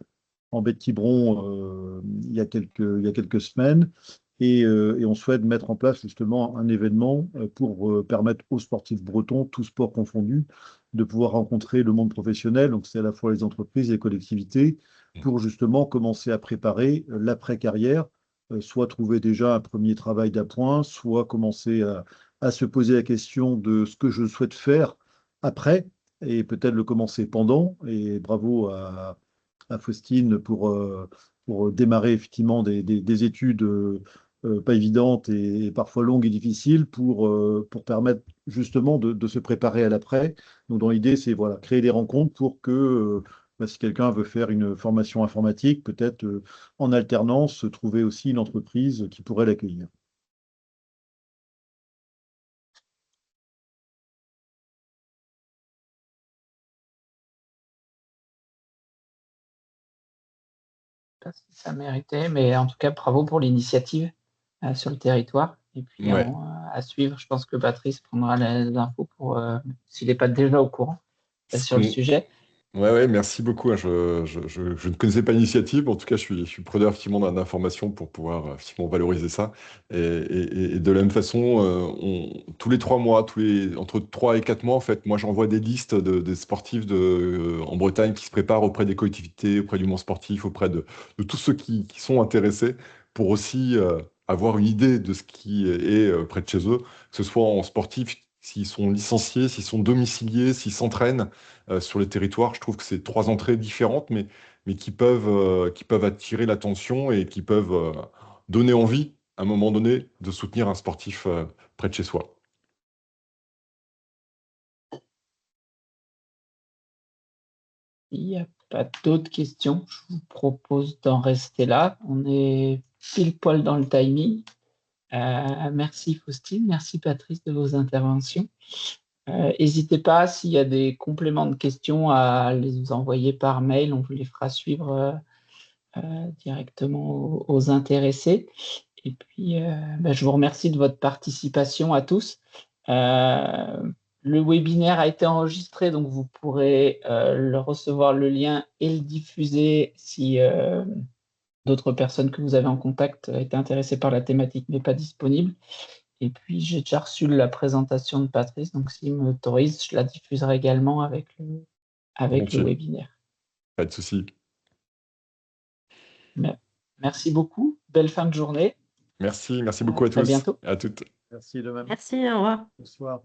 en baie de Quiberon il y a quelques semaines. Et on souhaite mettre en place justement un événement pour permettre aux sportifs bretons, tous sports confondus, de pouvoir rencontrer le monde professionnel. Donc, c'est à la fois les entreprises et les collectivités pour justement commencer à préparer l'après-carrière, soit trouver déjà un premier travail d'appoint, soit commencer à se poser la question de ce que je souhaite faire après et peut-être le commencer pendant. Et bravo à Faustine pour démarrer effectivement des études pas évidentes et parfois longues et difficiles pour permettre justement de se préparer à l'après. Donc, dans l'idée, c'est voilà, créer des rencontres pour que si quelqu'un veut faire une formation informatique, peut-être en alternance, trouver aussi une entreprise qui pourrait l'accueillir. Pas si ça méritait, mais en tout cas, bravo pour l'initiative sur le territoire. Et puis, Ouais. à suivre, je pense que Patrice prendra les infos pour, s'il n'est pas déjà au courant sur le sujet. Ouais, merci beaucoup. Je ne connaissais pas l'initiative. En tout cas, je suis preneur effectivement d'informations pour pouvoir effectivement valoriser ça. Et de la même façon, tous les 3 mois, entre 3 et 4 mois, en fait, moi, j'envoie des listes des sportifs en Bretagne qui se préparent auprès des collectivités, auprès du monde sportif, auprès de tous ceux qui sont intéressés pour aussi avoir une idée de ce qui est près de chez eux, que ce soit en sportif, s'ils sont licenciés, s'ils sont domiciliés, s'ils s'entraînent sur les territoires. Je trouve que c'est 3 entrées différentes, mais qui peuvent attirer l'attention et qui peuvent donner envie, à un moment donné, de soutenir un sportif près de chez soi. Il n'y a pas d'autres questions. Je vous propose d'en rester là. On est pile poil dans le timing. Merci Faustine, merci Patrice de vos interventions. N'hésitez pas, s'il y a des compléments de questions, à les envoyer par mail. On vous les fera suivre directement aux intéressés. Et puis, je vous remercie de votre participation à tous. Le webinaire a été enregistré, donc vous pourrez recevoir le lien et le diffuser si d'autres personnes que vous avez en contact étaient intéressées par la thématique mais pas disponibles. Et puis, j'ai déjà reçu la présentation de Patrice, donc s'il m'autorise, je la diffuserai également avec le webinaire. Pas de souci. Merci beaucoup. Belle fin de journée. Merci beaucoup à tous. Très bientôt. À toutes. Merci de même. Merci, au revoir. Bonsoir.